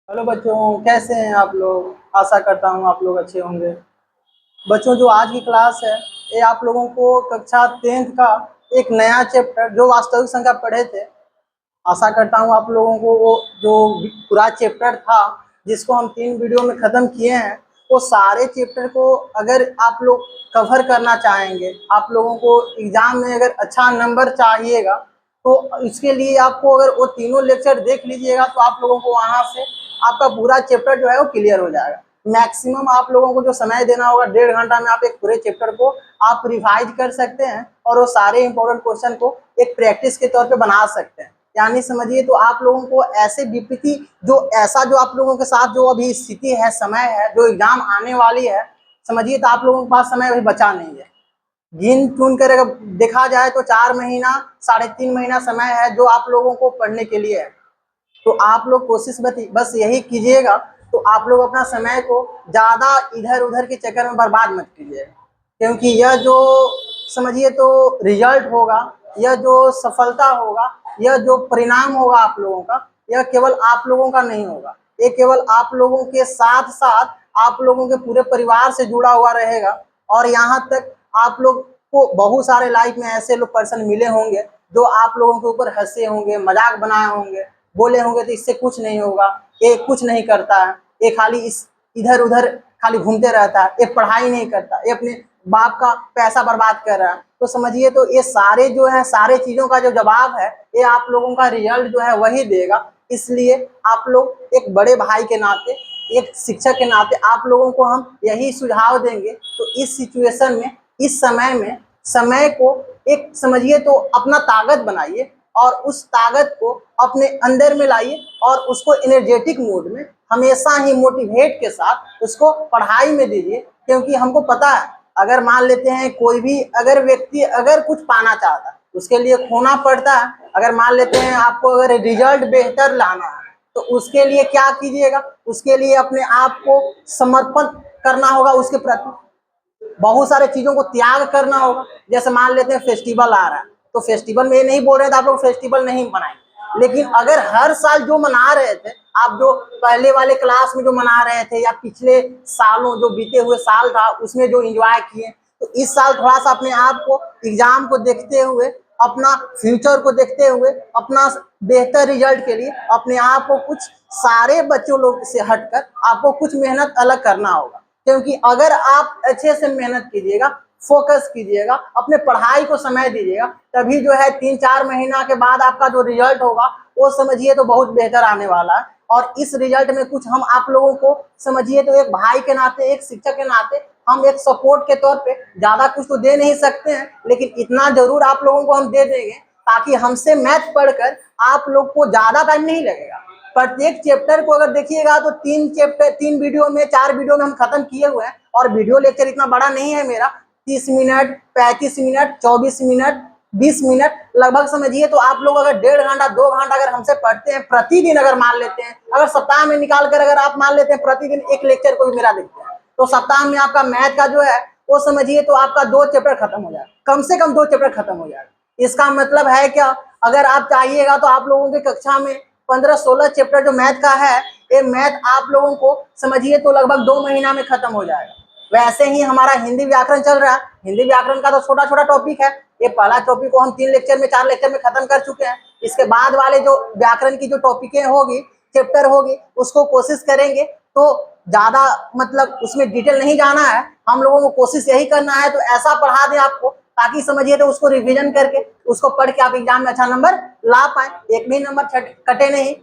Hello बच्चों, कैसे हैं आप लोग। आशा करता हूँ आप लोग अच्छे होंगे। बच्चों, जो आज की क्लास है ये आप लोगों को कक्षा 10th का एक नया चैप्टर जो वास्तविक संख्या पढ़े थे। आशा करता हूँ आप लोगों को वो जो पूरा चैप्टर था जिसको हम 3 वीडियो में ख़त्म किए हैं, वो सारे चैप्टर को अगर आप लोग कवर करना चाहेंगे, आप लोगों को एग्ज़ाम में अगर अच्छा नंबर चाहिएगा, तो इसके लिए आपको अगर वो तीनों लेक्चर देख लीजिएगा तो आप लोगों को वहाँ से आपका पूरा चैप्टर जो है वो क्लियर हो जाएगा। मैक्सिमम आप लोगों को जो समय देना होगा 1.5 घंटा में आप एक पूरे चैप्टर को आप रिवाइज कर सकते हैं और वो सारे इंपॉर्टेंट क्वेश्चन को एक प्रैक्टिस के तौर पे बना सकते हैं। यानी समझिए तो आप लोगों को ऐसे विपत्ति जो आप लोगों के साथ जो अभी स्थिति है, समय है, जो एग्जाम आने वाली है, समझिए तो आप लोगों के पास समय अभी बचा नहीं है। गिन चुन कर अगर देखा जाए तो 4 महीना 3.5 महीना समय है जो आप लोगों को पढ़ने के लिए है। तो आप लोग कोशिश बस यही कीजिएगा, तो आप लोग अपना समय को ज़्यादा इधर उधर के चक्कर में बर्बाद मत कीजिएगा, क्योंकि यह जो समझिए तो रिजल्ट होगा, यह जो सफलता होगा, यह जो परिणाम होगा आप लोगों का, यह केवल आप लोगों का नहीं होगा, ये केवल आप लोगों के साथ साथ आप लोगों के पूरे परिवार से जुड़ा हुआ रहेगा। और यहाँ तक आप लोग को बहुत सारे लाइफ में ऐसे लोग पर्सन मिले होंगे जो आप लोगों के ऊपर हंसे होंगे, मजाक बनाए होंगे, बोले होंगे तो इससे कुछ नहीं होगा, ये कुछ नहीं करता है, ये खाली इस इधर उधर खाली घूमते रहता है, ये पढ़ाई नहीं करता, ये अपने बाप का पैसा बर्बाद कर रहा है। तो समझिए तो ये सारे जो है सारे चीज़ों का जो जवाब है ये आप लोगों का रिजल्ट जो है वही देगा। इसलिए आप लोग एक बड़े भाई के नाते, एक शिक्षक के नाते आप लोगों को हम यही सुझाव देंगे। तो इस सिचुएशन में, इस समय में समय को एक समझिए तो अपना ताकत बनाइए और उस ताकत को अपने अंदर में लाइए और उसको एनर्जेटिक मोड में हमेशा ही मोटिवेट के साथ उसको पढ़ाई में दीजिए। क्योंकि हमको पता है अगर मान लेते हैं कोई भी अगर व्यक्ति अगर कुछ पाना चाहता है उसके लिए खोना पड़ता है। अगर मान लेते हैं आपको अगर रिजल्ट बेहतर लाना है तो उसके लिए क्या कीजिएगा, उसके लिए अपने आप को समर्पण करना होगा, उसके प्रति बहुत सारे चीजों को त्याग करना होगा। जैसे मान लेते हैं फेस्टिवल आ रहा है, तो फेस्टिवल में ये नहीं बोल रहे थे आप लोग फेस्टिवल नहीं मनाएंगे, लेकिन अगर हर साल जो मना रहे थे आप, जो पहले वाले क्लास में जो मना रहे थे या पिछले सालों जो बीते हुए साल था उसमें जो एंजॉय किए, तो इस साल थोड़ा सा अपने आप को एग्जाम को देखते हुए, अपना फ्यूचर को देखते हुए, अपना बेहतर रिजल्ट के लिए अपने आप को कुछ सारे बच्चों लोग से हटकर आपको कुछ मेहनत अलग करना होगा। क्योंकि अगर आप अच्छे से मेहनत कीजिएगा, फोकस कीजिएगा, अपने पढ़ाई को समय दीजिएगा, तभी जो है 3-4 महीना के बाद आपका जो रिजल्ट होगा वो समझिए तो बहुत बेहतर आने वाला है। और इस रिजल्ट में कुछ हम आप लोगों को समझिए तो एक भाई के नाते, एक शिक्षक के नाते हम एक सपोर्ट के तौर पे ज्यादा कुछ तो दे नहीं सकते हैं, लेकिन इतना जरूर आप लोगों को हम दे देंगे ताकि हमसे मैथ पढ़कर आप लोग को ज्यादा टाइम नहीं लगेगा। प्रत्येक चैप्टर को अगर देखिएगा तो 3 वीडियो में 4 वीडियो में हम खत्म किए हुए हैं। और वीडियो लेक्चर इतना बड़ा नहीं है मेरा, 30 मिनट, 35 मिनट, 24 मिनट, 20 मिनट लगभग समझिए तो आप लोग अगर 1.5 घंटा 2 घंटा अगर हमसे पढ़ते हैं प्रतिदिन, अगर मान लेते हैं अगर सप्ताह में निकाल कर अगर आप मान लेते हैं प्रतिदिन एक लेक्चर को भी मेरा देखते हैं, तो सप्ताह में आपका मैथ का जो है वो समझिए तो आपका 2 चैप्टर खत्म हो जाएगा, कम से कम 2 चैप्टर खत्म हो जाएगा। इसका मतलब है क्या, अगर आप चाहिएगा तो आप लोगों की कक्षा में 15-16 चैप्टर जो मैथ का है, ये मैथ आप लोगों को समझिए तो लगभग 2 महीना में खत्म हो जाएगा। वैसे ही हमारा हिंदी व्याकरण चल रहा है, हिंदी व्याकरण का तो छोटा छोटा टॉपिक है, ये पहला टॉपिक को हम 3 लेक्चर में 4 लेक्चर में खत्म कर चुके हैं। इसके बाद वाले जो व्याकरण की जो टॉपिकें होगी, चैप्टर होगी, उसको कोशिश करेंगे तो ज्यादा मतलब उसमें डिटेल नहीं जाना है, हम लोगों को कोशिश यही करना है तो ऐसा पढ़ा दें आपको ताकि समझिए तो उसको रिवीजन करके उसको पढ़ के आप एग्जाम में अच्छा नंबर ला पाए, एक भी नंबर कटे नहीं।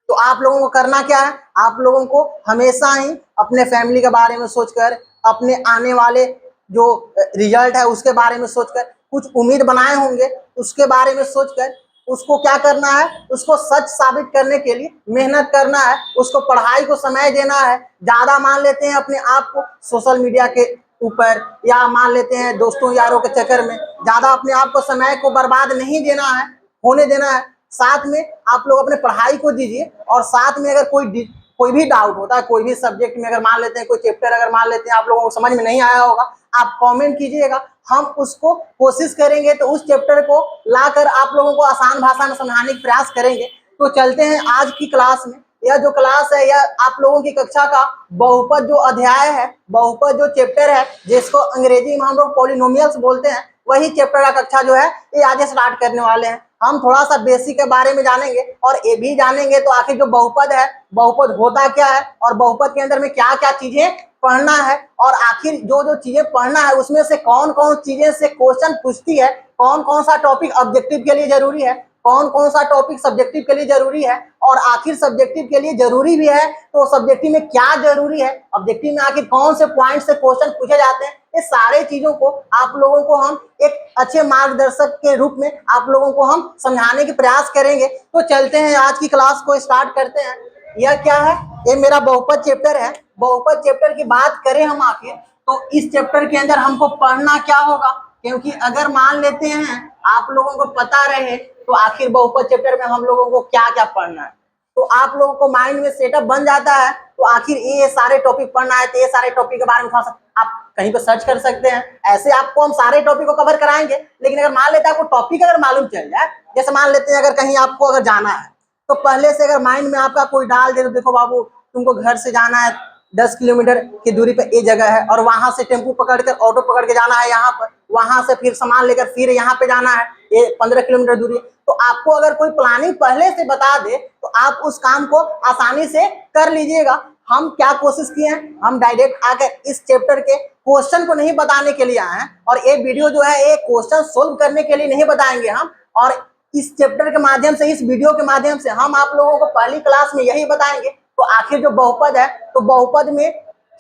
तो आप लोगों को करना क्या है, आप लोगों को हमेशा ही अपने फैमिली के बारे में सोचकर, अपने आने वाले जो रिजल्ट है उसके बारे में सोचकर, कुछ उम्मीद बनाए होंगे उसके बारे में सोचकर उसको क्या करना है, उसको सच साबित करने के लिए मेहनत करना है, उसको पढ़ाई को समय देना है। ज्यादा मान लेते हैं अपने आप को सोशल मीडिया के ऊपर या मान लेते हैं दोस्तों यारों के चक्कर में, ज्यादा अपने आप को समय को बर्बाद नहीं देना है, होने देना है। साथ में आप लोग अपने पढ़ाई को दीजिए और साथ में अगर कोई भी डाउट होता है, कोई भी सब्जेक्ट में अगर मान लेते हैं कोई चैप्टर अगर मान लेते हैं आप लोगों को समझ में नहीं आया होगा, आप कमेंट कीजिएगा, हम उसको कोशिश करेंगे तो उस चैप्टर को लाकर आप लोगों को आसान भाषा में समझाने की प्रयास करेंगे। तो चलते हैं आज की क्लास में, यह जो क्लास है यह आप लोगों की कक्षा का बहुपद जो अध्याय है, बहुपद जो चैप्टर है, जिसको अंग्रेजी में हम लोग पॉलिनोमियल्स बोलते हैं, वही चैप्टर का कक्षा जो है ये आज स्टार्ट करने वाले हैं। हम थोड़ा सा बेसिक के बारे में जानेंगे और ये भी जानेंगे तो आखिर जो बहुपद है, बहुपद होता क्या है और बहुपद के अंदर में क्या क्या चीजें पढ़ना है, और आखिर जो जो चीजें पढ़ना है उसमें से कौन कौन चीजें से क्वेश्चन पूछती है, कौन कौन सा टॉपिक ऑब्जेक्टिव के लिए जरूरी है, कौन कौन सा टॉपिक सब्जेक्टिव के लिए जरूरी है, और आखिर सब्जेक्टिव के लिए जरूरी भी है तो सब्जेक्टिव में क्या जरूरी है, ऑब्जेक्टिव में आखिर कौन से पॉइंट से क्वेश्चन पूछे जाते हैं, ये सारे चीजों को आप लोगों को हम एक अच्छे मार्गदर्शक के रूप में आप लोगों को हम समझाने की प्रयास करेंगे। तो चलते हैं आज की क्लास को स्टार्ट करते हैं। यह क्या है, ये मेरा बहुपद चैप्टर है। बहुपद चैप्टर की बात करें हम आखिर तो इस चैप्टर के अंदर हमको पढ़ना क्या होगा, क्योंकि अगर मान लेते हैं आप लोगों को पता रहे तो आखिर बहुपद चैप्टर में हम लोगों को क्या क्या पढ़ना है, तो आप लोगों को माइंड में सेटअप बन जाता है। तो आखिर ये सारे टॉपिक पढ़ना है तो ये सारे टॉपिक के बारे में थोड़ा सा आप कहीं पर सर्च कर सकते हैं। ऐसे आपको हम सारे टॉपिक को कवर कराएंगे, लेकिन अगर मान लेते हैं आपको टॉपिक अगर मालूम चल जाए, जैसे मान लेते हैं अगर कहीं आपको अगर जाना है तो पहले से अगर माइंड में आपका कोई डाल दे तो देखो बाबू तुमको घर से जाना है 10 किलोमीटर की दूरी पे ये जगह है, और वहां से टेम्पू पकड़ कर ऑटो पकड़ के जाना है यहाँ पर, वहां से फिर सामान लेकर फिर यहाँ पे जाना है, ये 15 किलोमीटर दूरी है। तो आपको अगर कोई प्लानिंग पहले से बता दे तो आप उस काम को आसानी से कर लीजिएगा। हम क्या कोशिश किए हैं, हम डायरेक्ट आकर इस चैप्टर के क्वेश्चन को नहीं बताने के लिए आए हैं, और ये वीडियो जो है ये क्वेश्चन सोल्व करने के लिए नहीं बताएंगे हम, और इस चैप्टर के माध्यम से, इस वीडियो के माध्यम से हम आप लोगों को पहली क्लास में यही बताएंगे। तो आखिर जो बहुपद है तो बहुपद में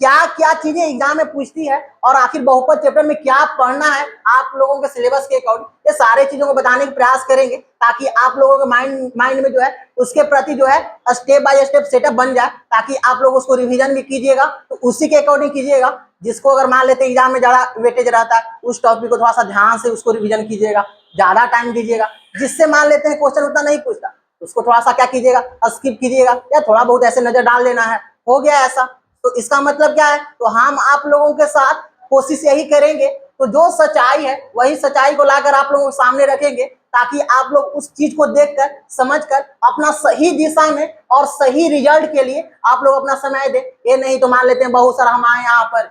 क्या क्या चीजें एग्जाम में पूछती है, और आखिर बहुपद चैप्टर में क्या पढ़ना है आप लोगों के सिलेबस के अकॉर्डिंग, ये सारे चीजों को बताने का प्रयास करेंगे ताकि आप लोगों के माइंड में जो है उसके प्रति जो है स्टेप बाय स्टेप सेटअप बन जाए, ताकि आप लोग उसको रिवीजन भी कीजिएगा तो उसी के अकॉर्डिंग कीजिएगा। जिसको अगर मान लेते हैं एग्जाम में ज्यादा वेटेज रहता है उस टॉपिक को थोड़ा सा ध्यान से उसको रिवीजन कीजिएगा, ज्यादा टाइम दीजिएगा। जिससे मान लेते हैं क्वेश्चन उतना नहीं पूछता उसको थोड़ा सा क्या कीजिएगा, स्किप कीजिएगा या थोड़ा बहुत ऐसे नजर डाल लेना है, हो गया ऐसा। तो इसका मतलब क्या है, तो हम आप लोगों के साथ कोशिश यही करेंगे, तो जो सच्चाई है वही सच्चाई को लाकर आप लोगों के सामने रखेंगे, ताकि आप लोग उस चीज को देखकर समझकर अपना सही दिशा में और सही रिजल्ट के लिए आप लोग अपना समय दें। ये नहीं तो मान लेते हैं बहुत सारा हम आए यहाँ पर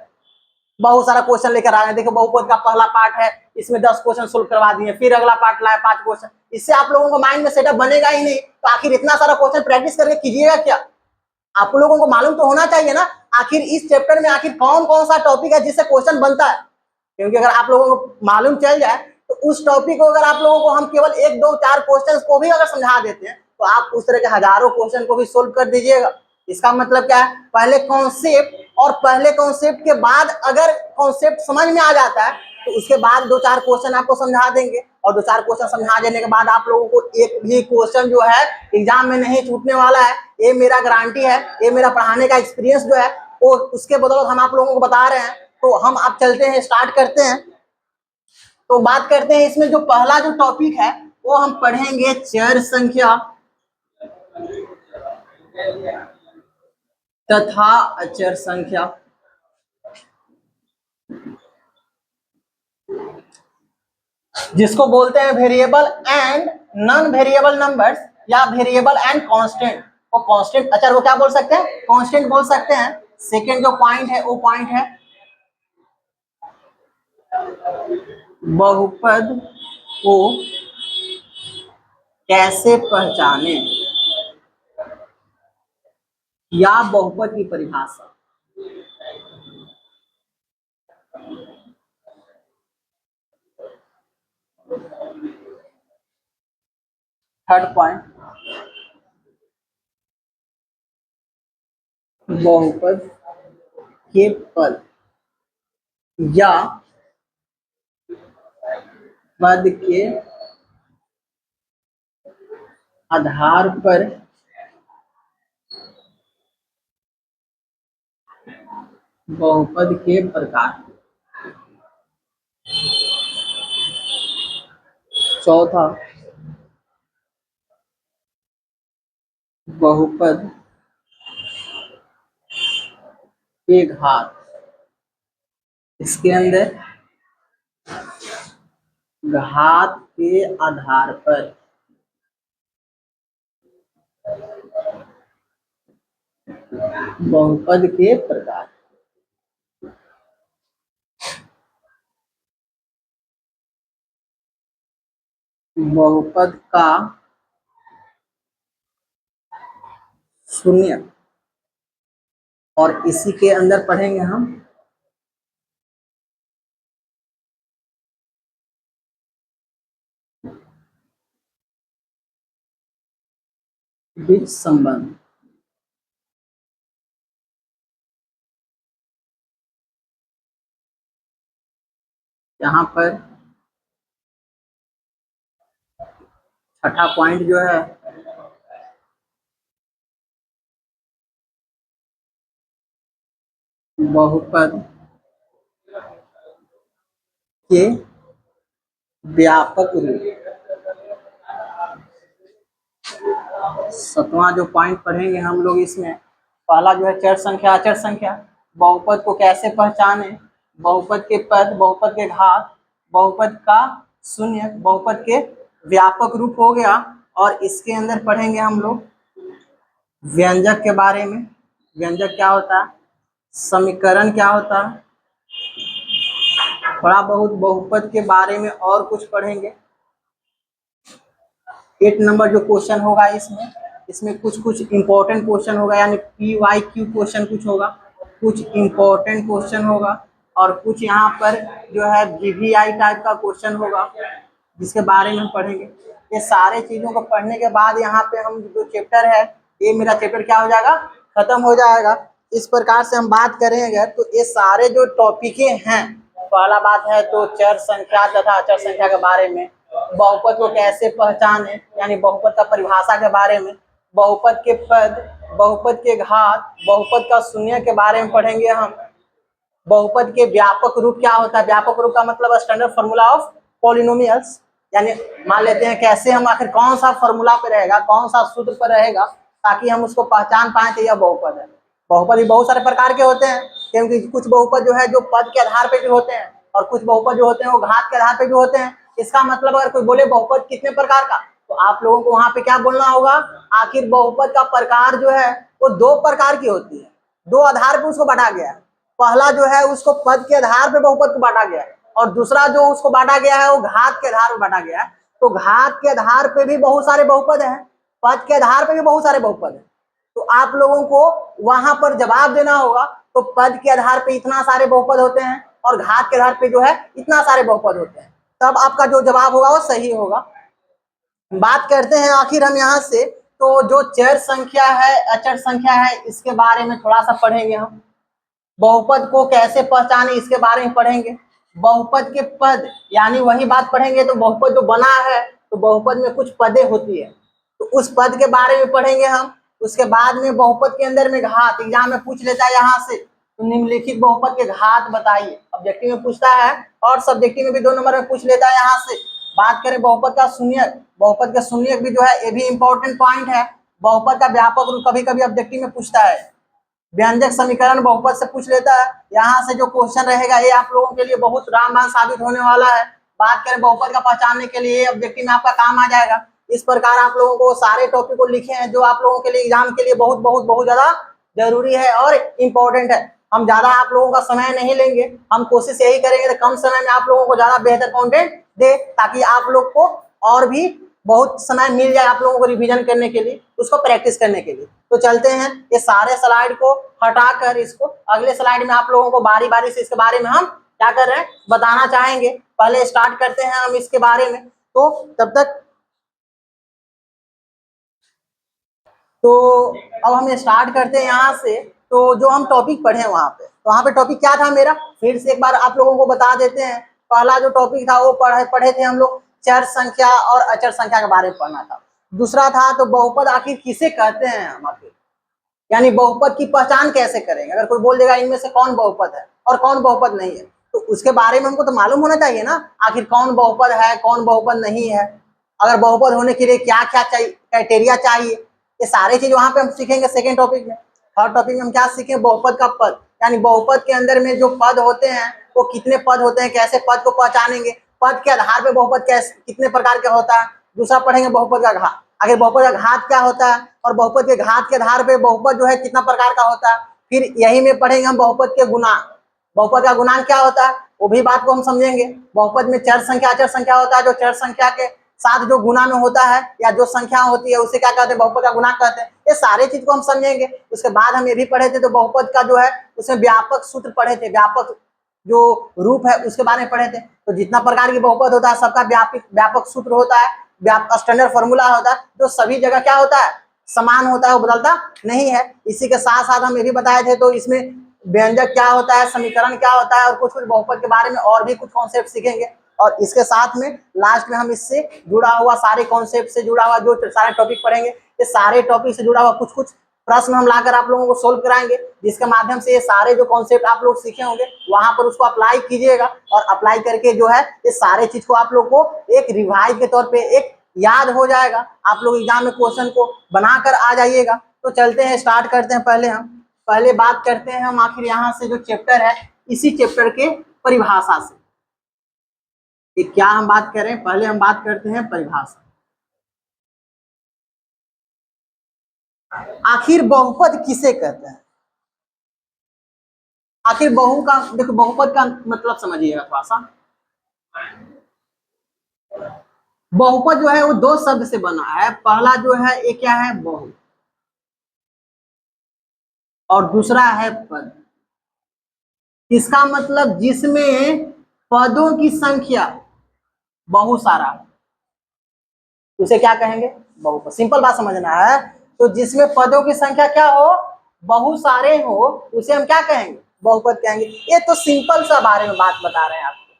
बहुत सारा क्वेश्चन लेकर आ रहे हैं, देखो बहुपद का पहला पार्ट है इसमें 10 क्वेश्चन सोल्व करवा दिए, फिर अगला पार्ट लाए 5 क्वेश्चन, इससे आप लोगों को माइंड में सेटअप बनेगा ही नहीं। तो आखिर इतना सारा क्वेश्चन प्रैक्टिस करके कीजिएगा क्या, आप लोगों को मालूम तो होना चाहिए ना आखिर इस चैप्टर में आखिर कौन कौन सा टॉपिक है जिससे क्वेश्चन बनता है। क्योंकि अगर आप लोगों को मालूम चल जाए तो उस टॉपिक को अगर आप लोगों को हम केवल 1 2 4 क्वेश्चन को भी अगर समझा देते हैं तो आप उस तरह के हजारों क्वेश्चन को भी सोल्व कर दीजिएगा। इसका मतलब क्या है, पहले कॉन्सेप्ट, और पहले कॉन्सेप्ट के बाद अगर कॉन्सेप्ट समझ में आ जाता है तो उसके बाद 2 4 क्वेश्चन आपको समझा देंगे, और 2 4 क्वेश्चन समझा देने के बाद आप लोगों को एक भी क्वेश्चन जो है एग्जाम में नहीं छूटने वाला है, ये मेरा गारंटी है, ये मेरा पढ़ाने का एक्सपीरियंस जो है वो उसके बदौलत हम आप लोगों को बता रहे हैं। तो हम आप चलते हैं स्टार्ट करते हैं। तो बात करते हैं इसमें जो पहला जो टॉपिक है वो हम पढ़ेंगे चर संख्या तथा अचर संख्या। जिसको बोलते हैं variable and non variable numbers, या वेरिएबल एंड कांस्टेंट। वो कांस्टेंट अचर वो क्या बोल सकते हैं, कांस्टेंट बोल सकते हैं। सेकंड जो पॉइंट है वो पॉइंट है बहुपद को कैसे पहचाने, या बहुपद की परिभाषा। थर्ड पॉइंट बहुपद के पद या पद के आधार पर बहुपद के प्रकार। चौथा बहुपद के घात, इसके अंदर घात के आधार पर बहुपद के प्रकार। बहुपद का शून्य, और इसी के अंदर पढ़ेंगे हम बीज संबंध। यहाँ पर छठा पॉइंट जो है बहुपद के व्यापक रूप। सातवां जो पॉइंट पढ़ेंगे हम लोग इसमें, पहला जो है चर संख्या अचर संख्या। बहुपद को कैसे पहचाने, बहुपद के पद, बहुपद के घात, बहुपद का शून्य, बहुपद के व्यापक रूप हो गया। और इसके अंदर पढ़ेंगे हम लोग व्यंजक के बारे में। व्यंजक क्या होता है, समीकरण क्या होता है, थोड़ा बहुत बहुपद के बारे में और कुछ पढ़ेंगे। 8 नंबर जो क्वेश्चन होगा इसमें कुछ कुछ इंपॉर्टेंट क्वेश्चन होगा, यानी PYQ क्वेश्चन कुछ होगा, कुछ इंपॉर्टेंट क्वेश्चन होगा, और कुछ यहाँ पर जो है VVI टाइप का क्वेश्चन होगा जिसके बारे में हम पढ़ेंगे। ये सारे चीजों को पढ़ने के बाद यहाँ पे हम जो चैप्टर है, ये मेरा चैप्टर क्या हो जाएगा, खत्म हो जाएगा। इस प्रकार से हम बात करेंगे तो ये सारे जो टॉपिक हैं, पहला बात है तो चर संख्या तथा अचर संख्या के बारे में, बहुपद को कैसे पहचाने यानी बहुपद का परिभाषा के बारे में, बहुपद के पद, बहुपद के घात, बहुपद का शून्य के बारे में पढ़ेंगे हम। बहुपद के व्यापक रूप क्या होता है, व्यापक रूप का मतलब स्टैंडर्ड फॉर्मूला ऑफ पॉलिनोमियल्स, यानी मान लेते हैं कैसे हम आखिर कौन सा फॉर्मूला पे रहेगा, कौन सा सूत्र पर रहेगा ताकि हम उसको पहचान पाए कि यह बहुपद है। बहुपद भी बहुत सारे प्रकार के होते हैं, क्योंकि कुछ बहुपद जो है जो पद के आधार पे भी होते हैं, और कुछ बहुपद जो होते हैं वो घात के आधार पे भी होते हैं। इसका मतलब अगर कोई बोले बहुपद कितने प्रकार का, तो आप लोगों को वहां पे क्या बोलना होगा, आखिर बहुपद का प्रकार जो है वो 2 प्रकार की होती है, 2 आधार पे उसको बांटा गया है। पहला जो है उसको पद के आधार पे बहुपद को बांटा गया है, और दूसरा जो उसको बांटा गया है वो घात के आधार पे बांटा गया है। तो घात के आधार पे भी बहुत सारे बहुपद हैं, पद के आधार पे भी बहुत सारे बहुपद हैं। तो आप लोगों को वहां पर जवाब देना होगा, तो पद के आधार पे इतना सारे बहुपद होते हैं और घात के आधार पे जो है इतना सारे बहुपद होते हैं, तब आपका जो जवाब होगा वो सही होगा। बात करते हैं आखिर हम यहाँ से, तो जो चर संख्या है अचर संख्या है इसके बारे में थोड़ा सा पढ़ेंगे हम। बहुपद को कैसे पहचाने इसके बारे में पढ़ेंगे। बहुपद के पद यानी वही बात पढ़ेंगे, तो बहुपद जो बना है तो बहुपद में कुछ पदें होती है, तो उस पद के बारे में पढ़ेंगे हम। उसके बाद में बहुपद के अंदर में घात, एग्जाम में पूछ लेता है यहाँ से, तो निम्नलिखित बहुपद के घात बताइए, ऑब्जेक्टिव में पूछता है और सब्जेक्टिव में भी 2 नंबर में पूछ लेता है यहाँ से। बात करें बहुपद का शून्यक, बहुपद का शून्यक भी जो है ये भी इंपॉर्टेंट पॉइंट है। बहुपद का व्यापक रूप कभी कभी ऑब्जेक्टिव में पूछता है। व्यंजक समीकरण बहुपद से पूछ लेता है, यहाँ से जो क्वेश्चन रहेगा ये आप लोगों के लिए बहुत रामबाण साबित होने वाला है। बात करें बहुपद का पहचानने के लिए ऑब्जेक्टिव में आपका काम आ जाएगा। इस प्रकार आप लोगों को सारे टॉपिक को लिखे हैं जो आप लोगों के लिए एग्जाम के लिए बहुत बहुत बहुत ज्यादा जरूरी है और इम्पोर्टेंट है। हम ज्यादा आप लोगों का समय नहीं लेंगे, हम कोशिश यही करेंगे कि कम समय में आप लोगों को ज्यादा बेहतर कंटेंट दे, ताकि आप लोग को और भी बहुत समय मिल जाए आप लोगों को रिवीजन करने के लिए, उसको प्रैक्टिस करने के लिए। तो चलते हैं, ये सारे स्लाइड को हटाकर इसको अगले स्लाइड में आप लोगों को बारी बारी से इसके बारे में हम क्या कर रहे हैं बताना चाहेंगे। पहले स्टार्ट करते हैं हम इसके बारे में, तो तब तक तो अब हम स्टार्ट करते हैं यहाँ से। तो जो हम टॉपिक पढ़े वहाँ पे टॉपिक क्या था मेरा, फिर से एक बार आप लोगों को बता देते हैं। पहला जो टॉपिक था वो पढ़े थे हम लोग, चर संख्या और अचर संख्या के बारे में पढ़ना था। दूसरा था तो बहुपद आखिर किसे कहते हैं हम आखिर, यानी बहुपद की पहचान कैसे करेंगे। अगर कोई बोल देगा इनमें से कौन बहुपद है और कौन बहुपद नहीं है, तो उसके बारे में हमको तो मालूम होना चाहिए ना, आखिर कौन बहुपद है कौन बहुपद नहीं है। अगर बहुपद होने के लिए क्या क्या चाहिए, क्राइटेरिया चाहिए, ये सारे चीज वहां पे हम सीखेंगे सेकेंड टॉपिक में। थर्ड टॉपिक में हम क्या सीखेंगे, बहुपद का पद, यानी बहुपद के अंदर में जो पद होते हैं वो कितने पद होते हैं, कैसे पद को पहचानेंगे, पद के आधार पे बहुपद कैसे कितने प्रकार का होता है। दूसरा पढ़ेंगे बहुपद का घात, आखिर बहुपद का घात क्या होता है, और बहुपद के घात के आधार पे बहुपद जो है कितना प्रकार का होता है। फिर यही में पढ़ेंगे हम बहुपद के गुणांक। बहुपद का गुणांक क्या होता है वो भी बात को हम समझेंगे। बहुपद में चर संख्या अचर संख्या होता है, जो चर संख्या के साथ जो गुणा में होता है या जो संख्या होती है उसे क्या कहते हैं, बहुपद का गुणांक कहते हैं। ये सारे चीज को हम समझेंगे। उसके बाद हम ये भी पढ़े थे तो बहुपद का जो है उसमें व्यापक सूत्र पढ़े थे, व्यापक जो रूप है उसके बारे में पढ़े थे। तो जितना प्रकार की बहुपद होता है सबका व्यापक व्यापक सूत्र होता है, स्टैंडर्ड फॉर्मूला होता है, जो सभी जगह क्या होता है, समान होता है, वो बदलता नहीं है। इसी के साथ साथ हम ये भी बताए थे तो इसमें व्यंजक क्या होता है, समीकरण क्या होता है, और कुछ कुछ बहुपद के बारे में और भी कुछ कॉन्सेप्ट सीखेंगे। और इसके साथ में लास्ट में हम इससे जुड़ा हुआ सारे कॉन्सेप्ट से जुड़ा हुआ जो सारे टॉपिक पढ़ेंगे, ये सारे टॉपिक से जुड़ा हुआ कुछ कुछ प्रश्न हम लाकर आप लोगों को सोल्व कराएंगे, जिसके माध्यम से ये सारे जो कॉन्सेप्ट आप लोग सीखे होंगे वहां पर उसको अप्लाई कीजिएगा। और अप्लाई करके जो है ये सारे चीज को आप लोग को एक रिवाइज के तौर पे एक याद हो जाएगा। आप लोग एग्जाम में क्वेश्चन को बनाकर आ जाइएगा। तो चलते हैं, स्टार्ट करते हैं। पहले बात करते हैं हम आखिर यहाँ से जो चैप्टर है इसी चैप्टर के परिभाषा से। ये क्या हम बात करें, पहले हम बात करते हैं परिभाषा। आखिर बहुपद किसे कहते हैं? आखिर बहु का देखो, बहुपद का मतलब समझिएगा थोड़ा सा। बहुपद जो है वो दो शब्द से बना है। पहला जो है ये क्या है, बहु, और दूसरा है पद। इसका मतलब जिसमें पदों की संख्या बहुत सारा, उसे क्या कहेंगे, बहुपद। सिंपल बात समझना है। तो जिसमें पदों की संख्या क्या हो, बहुत सारे हो, उसे हम क्या कहेंगे, बहुपद कहेंगे। ये तो सिंपल सा बारे में बात बता रहे हैं आपको,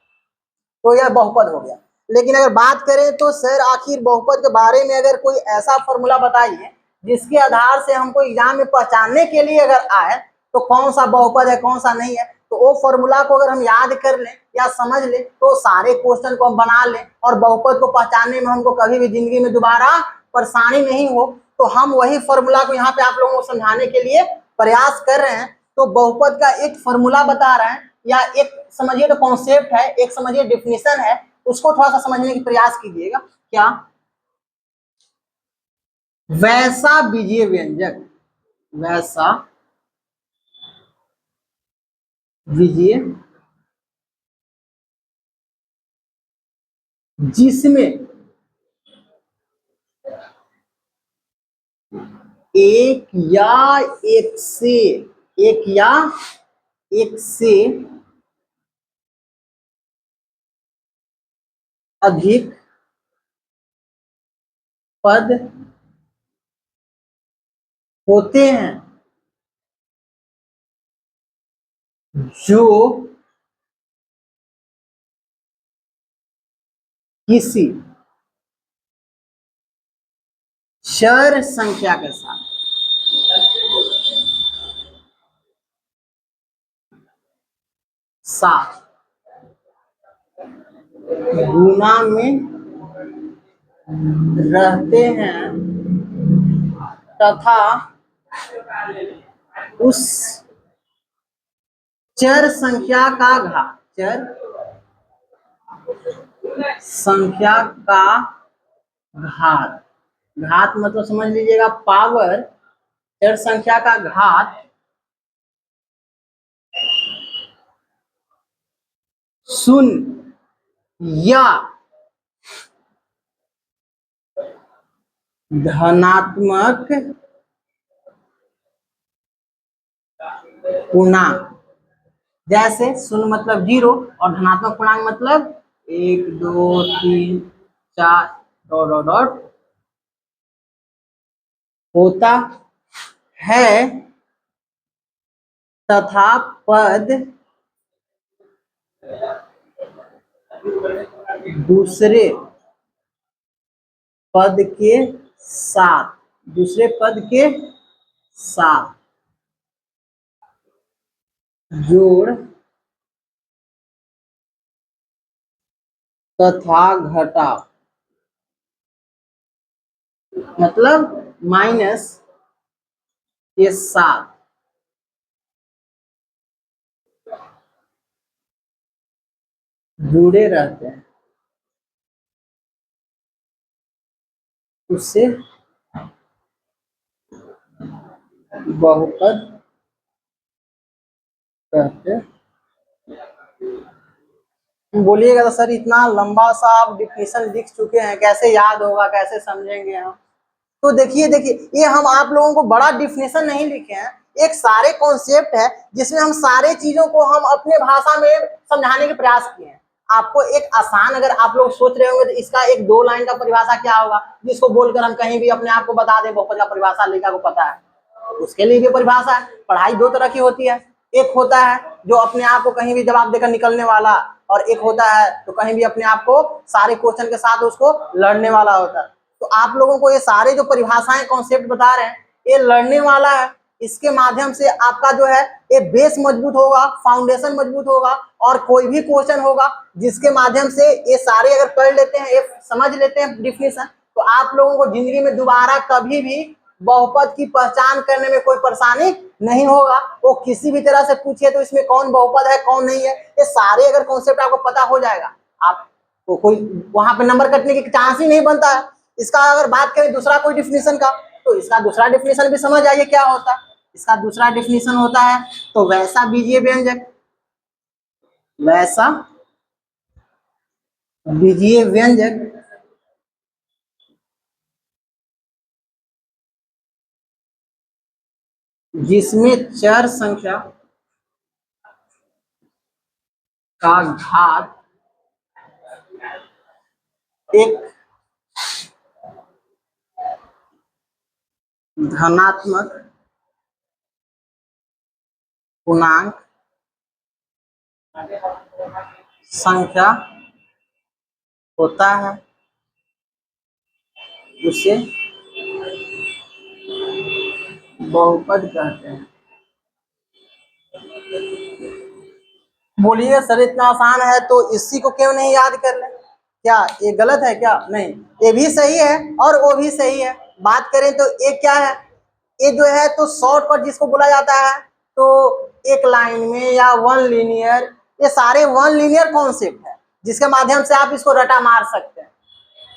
तो यह बहुपद हो गया। लेकिन अगर बात करें तो सर आखिर बहुपद के बारे में अगर कोई ऐसा फॉर्मूला बताइए जिसके आधार से हमको एग्जाम में पहचानने के लिए अगर आए तो कौन सा बहुपद है कौन सा नहीं है, तो वो फॉर्मूला को अगर हम याद कर लें या समझ लें तो सारे क्वेश्चन को हम बना लें और बहुपद को पहचानने में हमको कभी भी जिंदगी में दोबारा परेशानी नहीं हो। तो हम वही फॉर्मूला को यहाँ पे आप लोगों को समझाने के लिए प्रयास कर रहे हैं। तो बहुपद का एक फॉर्मूला बता रहे हैं, या एक समझिए तो कॉन्सेप्ट है, एक समझिए डेफिनेशन है, उसको थोड़ा सा समझने की प्रयास कीजिएगा। क्या, वैसा बीजीय व्यंजक, वैसा बीजीय जिसमें एक या एक से एक या एक से अधिक पद होते हैं जो किसी चर संख्या के साथ साथ गुना में रहते हैं तथा उस चर संख्या का घात, चर संख्या का घात, घात मतलब समझ लीजिएगा पावर, चर संख्या का घात शून्य या धनात्मक पूर्णांक। जैसे शून्य मतलब जीरो और धनात्मक पूर्णांक मतलब 1 2 3 4 डॉट डॉट डॉट होता है तथा पद दूसरे पद के साथ, दूसरे पद के साथ जोड़ तथा घटाव, मतलब माइनस के साथ जुड़े रहते हैं, उससे बहुपद कहते हैं। बोलिएगा तो सर इतना लंबा सा आप डिफिनेशन लिख चुके हैं, कैसे याद होगा, कैसे समझेंगे हम? तो देखिए देखिए, ये हम आप लोगों को बड़ा डिफिनेशन नहीं लिखे हैं, एक सारे कॉन्सेप्ट है जिसमें हम सारे चीजों को हम अपने भाषा में समझाने के प्रयास किए हैं। आपको एक आसान, अगर आप लोग सोच रहे होंगे तो इसका एक 2 लाइन का परिभाषा क्या होगा जिसको बोलकर हम कहीं भी अपने आप को बता दें बहुपद का परिभाषा लिखा को पता है, उसके लिए भी परिभाषा है। पढ़ाई 2 तरह की होती है, एक होता है जो अपने आप को कहीं भी जवाब देकर निकलने वाला, और एक होता है तो कहीं भी अपने आप को सारे क्वेश्चन के साथ उसको लड़ने वाला होता है। तो आप लोगों को ये सारे जो परिभाषाएं कॉन्सेप्ट बता रहे हैं ये लड़ने वाला है, इसके माध्यम से आपका जो है ये बेस मजबूत होगा, फाउंडेशन मजबूत होगा, और कोई भी क्वेश्चन होगा जिसके माध्यम से ये सारे अगर कर लेते हैं, ये समझ लेते हैं डिफिनेशन, तो आप लोगों को जिंदगी में दोबारा कभी भी बहुपद की पहचान करने में कोई परेशानी नहीं होगा। वो किसी भी तरह से पूछे तो इसमें कौन बहुपद है कौन नहीं है, ये सारे अगर कॉन्सेप्ट आपको पता हो जाएगा, आपको कोई वहां पे नंबर कटने की चांस ही नहीं बनता है। इसका अगर बात करें दूसरा कोई डिफिनेशन का, तो इसका दूसरा डिफिनेशन भी समझ आइए क्या होता है। इसका दूसरा डिफिनेशन होता है तो वैसा बीजीय व्यंजक, वैसा बीजीय व्यंजक जिसमें चर संख्या का घात एक धनात्मक पूर्णांक संख्या होता है, उसे बहुपद कहते हैं। बोलिए सर इतना आसान है तो इसी को क्यों नहीं याद कर ले? क्या ये गलत है क्या? नहीं, ये भी सही है और वो भी सही है। बात करें तो ये क्या है, ये जो है तो शॉर्टकट जिसको बोला जाता है, तो एक लाइन में या वन लीनियर, ये सारे वन लीनियर कॉन्सेप्ट है जिसके माध्यम से आप इसको रटा मार सकते हैं।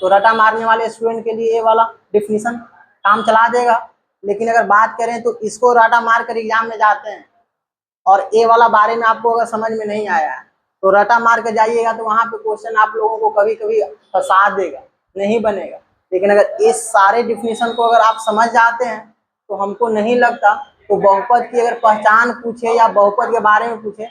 तो रटा मारने वाले स्टूडेंट के लिए ये वाला डिफिनीशन काम चला देगा। लेकिन अगर बात करें तो इसको रटा मार कर एग्जाम में जाते हैं और ए वाला बारे में आपको अगर समझ में नहीं आया है तो रटा मार के जाइएगा तो वहां पे क्वेश्चन आप लोगों को कभी कभी फंसा देगा, नहीं बनेगा। लेकिन अगर इस सारे डिफिनीशन को अगर आप समझ जाते हैं तो हमको नहीं लगता तो बहुपद की अगर पहचान पूछे या बहुपद के बारे में पूछे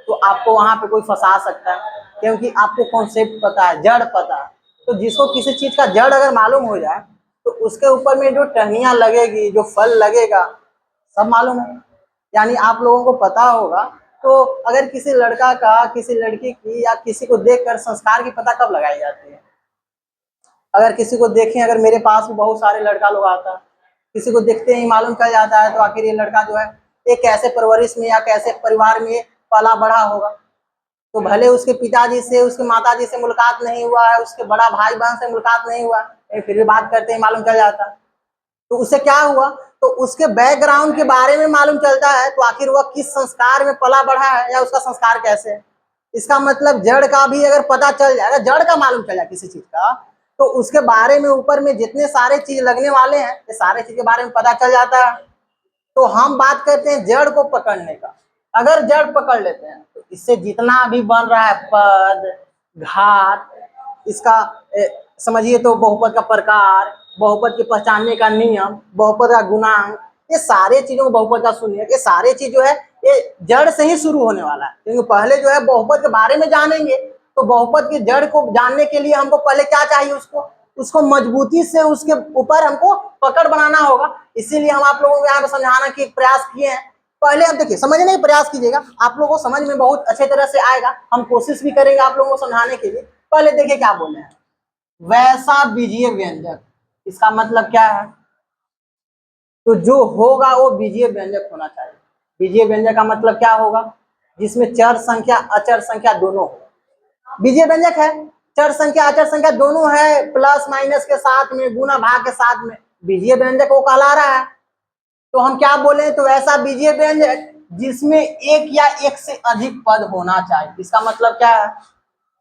तो आपको वहां पे कोई फंसा सकता है, क्योंकि आपको कॉन्सेप्ट पता है, जड़ पता है। तो जिसको किसी चीज का जड़ अगर मालूम हो जाए तो उसके ऊपर में जो टहनियाँ लगेगी, जो फल लगेगा, सब मालूम है। यानी आप लोगों को पता होगा तो अगर किसी लड़का का किसी लड़की की या किसी को देखकर संस्कार की पता कब लगाई जाती है? अगर किसी को देखें, अगर मेरे पास भी बहुत सारे लड़का लोग आता है, किसी को देखते ही मालूम चल जाता है तो आखिर ये लड़का जो है एक कैसे परवरिश में या कैसे परिवार में पला बढ़ा होगा। तो भले उसके पिताजी से उसके माताजी से मुलाकात नहीं हुआ है, उसके बड़ा भाई बहन से मुलाकात नहीं हुआ है, फिर भी बात करते ही मालूम चल जाता है। तो उससे क्या हुआ, तो उसके बैकग्राउंड के बारे में मालूम चलता है, तो आखिर वह किस संस्कार में पला बढ़ा है या उसका संस्कार कैसे है। इसका मतलब जड़ का भी अगर पता चल जाएगा, जड़ का मालूम चल जाए किसी चीज का, तो उसके बारे में ऊपर में जितने सारे चीज लगने वाले हैं ये सारे चीज के बारे में पता चल जाता है। तो हम बात करते हैं जड़ को पकड़ने का। अगर जड़ पकड़ लेते हैं तो इससे जितना भी बन रहा है पद, घात, इसका समझिए तो बहुपद का प्रकार, बहुपद के पहचानने का नियम, बहुपद का गुणांक, ये सारे चीजों को बहुपद का सुनिए, ये सारे चीज जो है ये जड़ से ही शुरू होने वाला है। क्योंकि पहले जो है बहुपद के बारे में जानेंगे तो बहुपद की जड़ को जानने के लिए हमको पहले क्या चाहिए, उसको मजबूती से उसके ऊपर हमको पकड़ बनाना होगा। इसीलिए हम आप लोगों को यहाँ पे समझाना की प्रयास किए हैं। पहले हम देखिए समझने का प्रयास कीजिएगा, आप लोगों को समझ में बहुत अच्छे तरह से आएगा, हम कोशिश भी करेंगे आप लोगों को समझाने के लिए। पहले देखिए क्या बोले हैं, वैसा बीजीय व्यंजक, इसका मतलब क्या है, तो जो होगा वो बीजीय व्यंजक होना चाहिए। बीजीय व्यंजक का मतलब क्या होगा, जिसमें चर संख्या अचर संख्या दोनों हो। बीजीय व्यंजक है, चर संख्या अचर संख्या दोनों है, प्लस माइनस के साथ में, गुना भाग के साथ में, बीजीय व्यंजक वो कहला रहा है। तो हम क्या बोले, तो ऐसा बीजीय व्यंजक जिसमें एक या एक से अधिक पद होना चाहिए। इसका मतलब क्या है,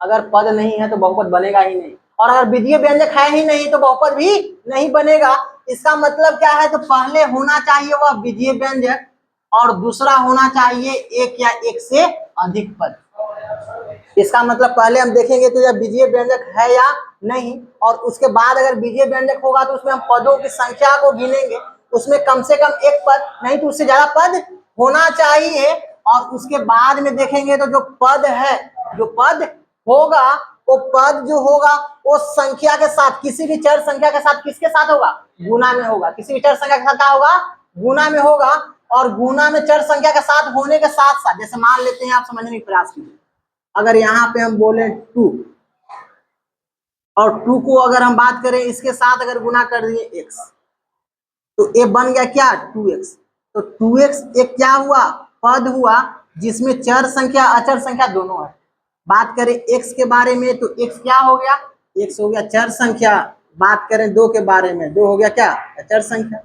अगर पद नहीं है तो बहुपद बनेगा ही नहीं, और अगर बीजीय व्यंजक है ही नहीं तो बहुपद भी नहीं बनेगा। इसका मतलब क्या है, तो पहले होना चाहिए वह बीजीय व्यंजक और दूसरा होना चाहिए एक या एक से अधिक पद। इसका मतलब पहले हम देखेंगे तो यह बीजीय व्यंजक है या नहीं, और उसके बाद अगर बीजीय व्यंजक होगा तो उसमें हम पदों की संख्या को गिनेंगे, उसमें कम से कम एक पद नहीं तो उससे ज्यादा पद होना चाहिए, और उसके बाद में देखेंगे तो जो पद है, जो पद होगा वो पद जो होगा वो संख्या के साथ, किसी भी चर संख्या के साथ किसके साथ होगा, गुना में होगा। किसी भी चर संख्या के साथ क्या होगा, गुना में होगा। और गुना में चर संख्या के साथ होने के साथ साथ, जैसे मान लेते हैं, आप समझने का प्रयास कीजिए, अगर यहाँ पे हम बोले 2 और 2 को अगर हम बात करें इसके साथ अगर गुना कर दिए x, तो ये बन गया क्या, 2x। तो 2x एक क्या हुआ, पद हुआ जिसमें चर संख्या अचर संख्या दोनों है। बात करें x के बारे में तो x क्या हो गया, x हो गया चर संख्या। बात करें 2 के बारे में, 2 हो गया क्या, अचर संख्या।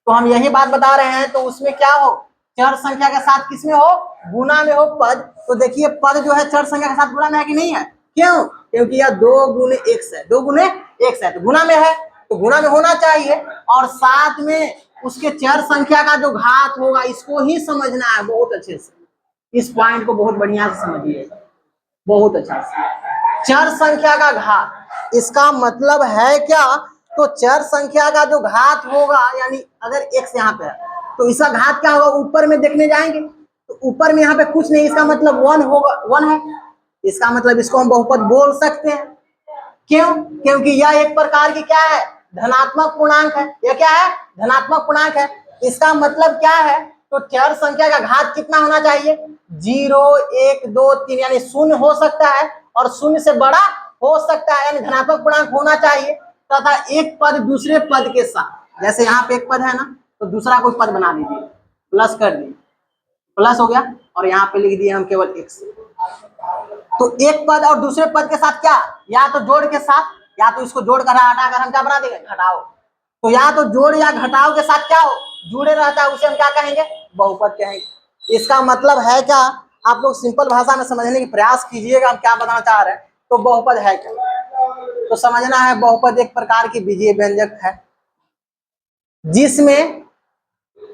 तो हम यही बात बता रहे हैं, तो उसमें क्या हो, चर संख्या के साथ किसमें हो, गुना में हो पद। तो देखिए पद जो है चर संख्या के साथ गुना में है कि नहीं है, क्यों, क्योंकि यह 2 गुने x है, 2 गुने x है, तो गुना में है, तो गुना में होना चाहिए। और साथ में उसके चर संख्या का जो घात होगा इसको ही समझना है बहुत अच्छे से, इस पॉइंट को बहुत बढ़िया से समझिएगा, बहुत अच्छा से। चर संख्या का घात, इसका मतलब है क्या, तो चर संख्या का जो घात होगा, यानी अगर x यहाँ पे है तो इसका घात क्या होगा, ऊपर में देखने जाएंगे तो ऊपर में यहाँ पे कुछ नहीं, इसका मतलब 1 होगा, 1 है, इसका मतलब इसको हम बहुपद बोल सकते हैं। क्यों, क्योंकि यह एक प्रकार की क्या है, धनात्मक पूर्णांक है। यह क्या है, धनात्मक पूर्णांक है। इसका मतलब क्या है, तो चर संख्या का घात कितना होना चाहिए, 0 1 2 3, यानी 0 हो सकता है और 0 से बड़ा हो सकता है, यानी धनात्मक पूर्णांक होना चाहिए। तथा एक पद दूसरे पद के साथ, जैसे यहाँ पे एक पद है ना, तो दूसरा कोई पद बना लीजिए, प्लस कर दिए, प्लस हो गया, और यहाँ पे लिख दिए हम केवल x। तो एक पद और दूसरे पद के साथ क्या, या तो जोड़ के साथ, या तो इसको जोड़ कर हटाकर हम क्या बना देंगे, घटाओ। तो या तो जोड़ या घटाओ के साथ क्या हो, जुड़े रहता है, उसे हम क्या कहेंगे, बहुपद कहेंगे। इसका मतलब है क्या, आप लोग सिंपल भाषा में समझने की प्रयास कीजिएगा हम क्या बताना चाह रहे हैं। तो बहुपद है क्या, तो समझना है बहुपद एक प्रकार की बीजीय व्यंजक है जिसमें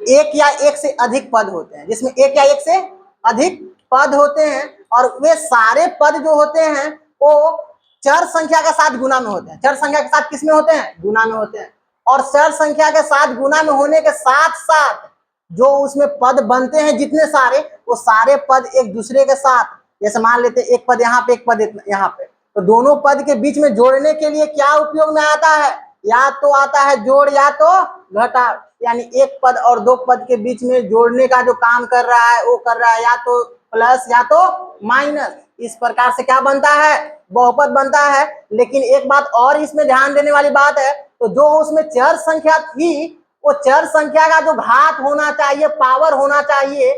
एक या एक से अधिक पद होते हैं, जिसमें एक या एक से अधिक पद होते हैं, और वे सारे पद जो होते हैं वो चर संख्या के साथ गुना में होते हैं। चर संख्या के साथ किस में होते हैं, गुना में होते हैं। और चर संख्या के साथ गुना में होने के साथ साथ जो उसमें पद बनते हैं जितने सारे, वो सारे पद एक दूसरे के साथ, जैसे मान लेते हैं एक पद यहाँ पे एक पद यहाँ पे, तो दोनों पद के बीच में जोड़ने के लिए क्या उपयोग में आता है, या तो आता है जोड़ या तो घटाव, यानी एक पद और 2 पद के बीच में जोड़ने का जो काम कर रहा है वो कर रहा है या तो प्लस या तो माइनस। इस प्रकार से क्या बनता है, बहुपद बनता है। लेकिन एक बात और इसमें ध्यान देने वाली बात है, तो जो उसमें चर संख्या थी वो चर संख्या का जो घात होना चाहिए, पावर होना चाहिए,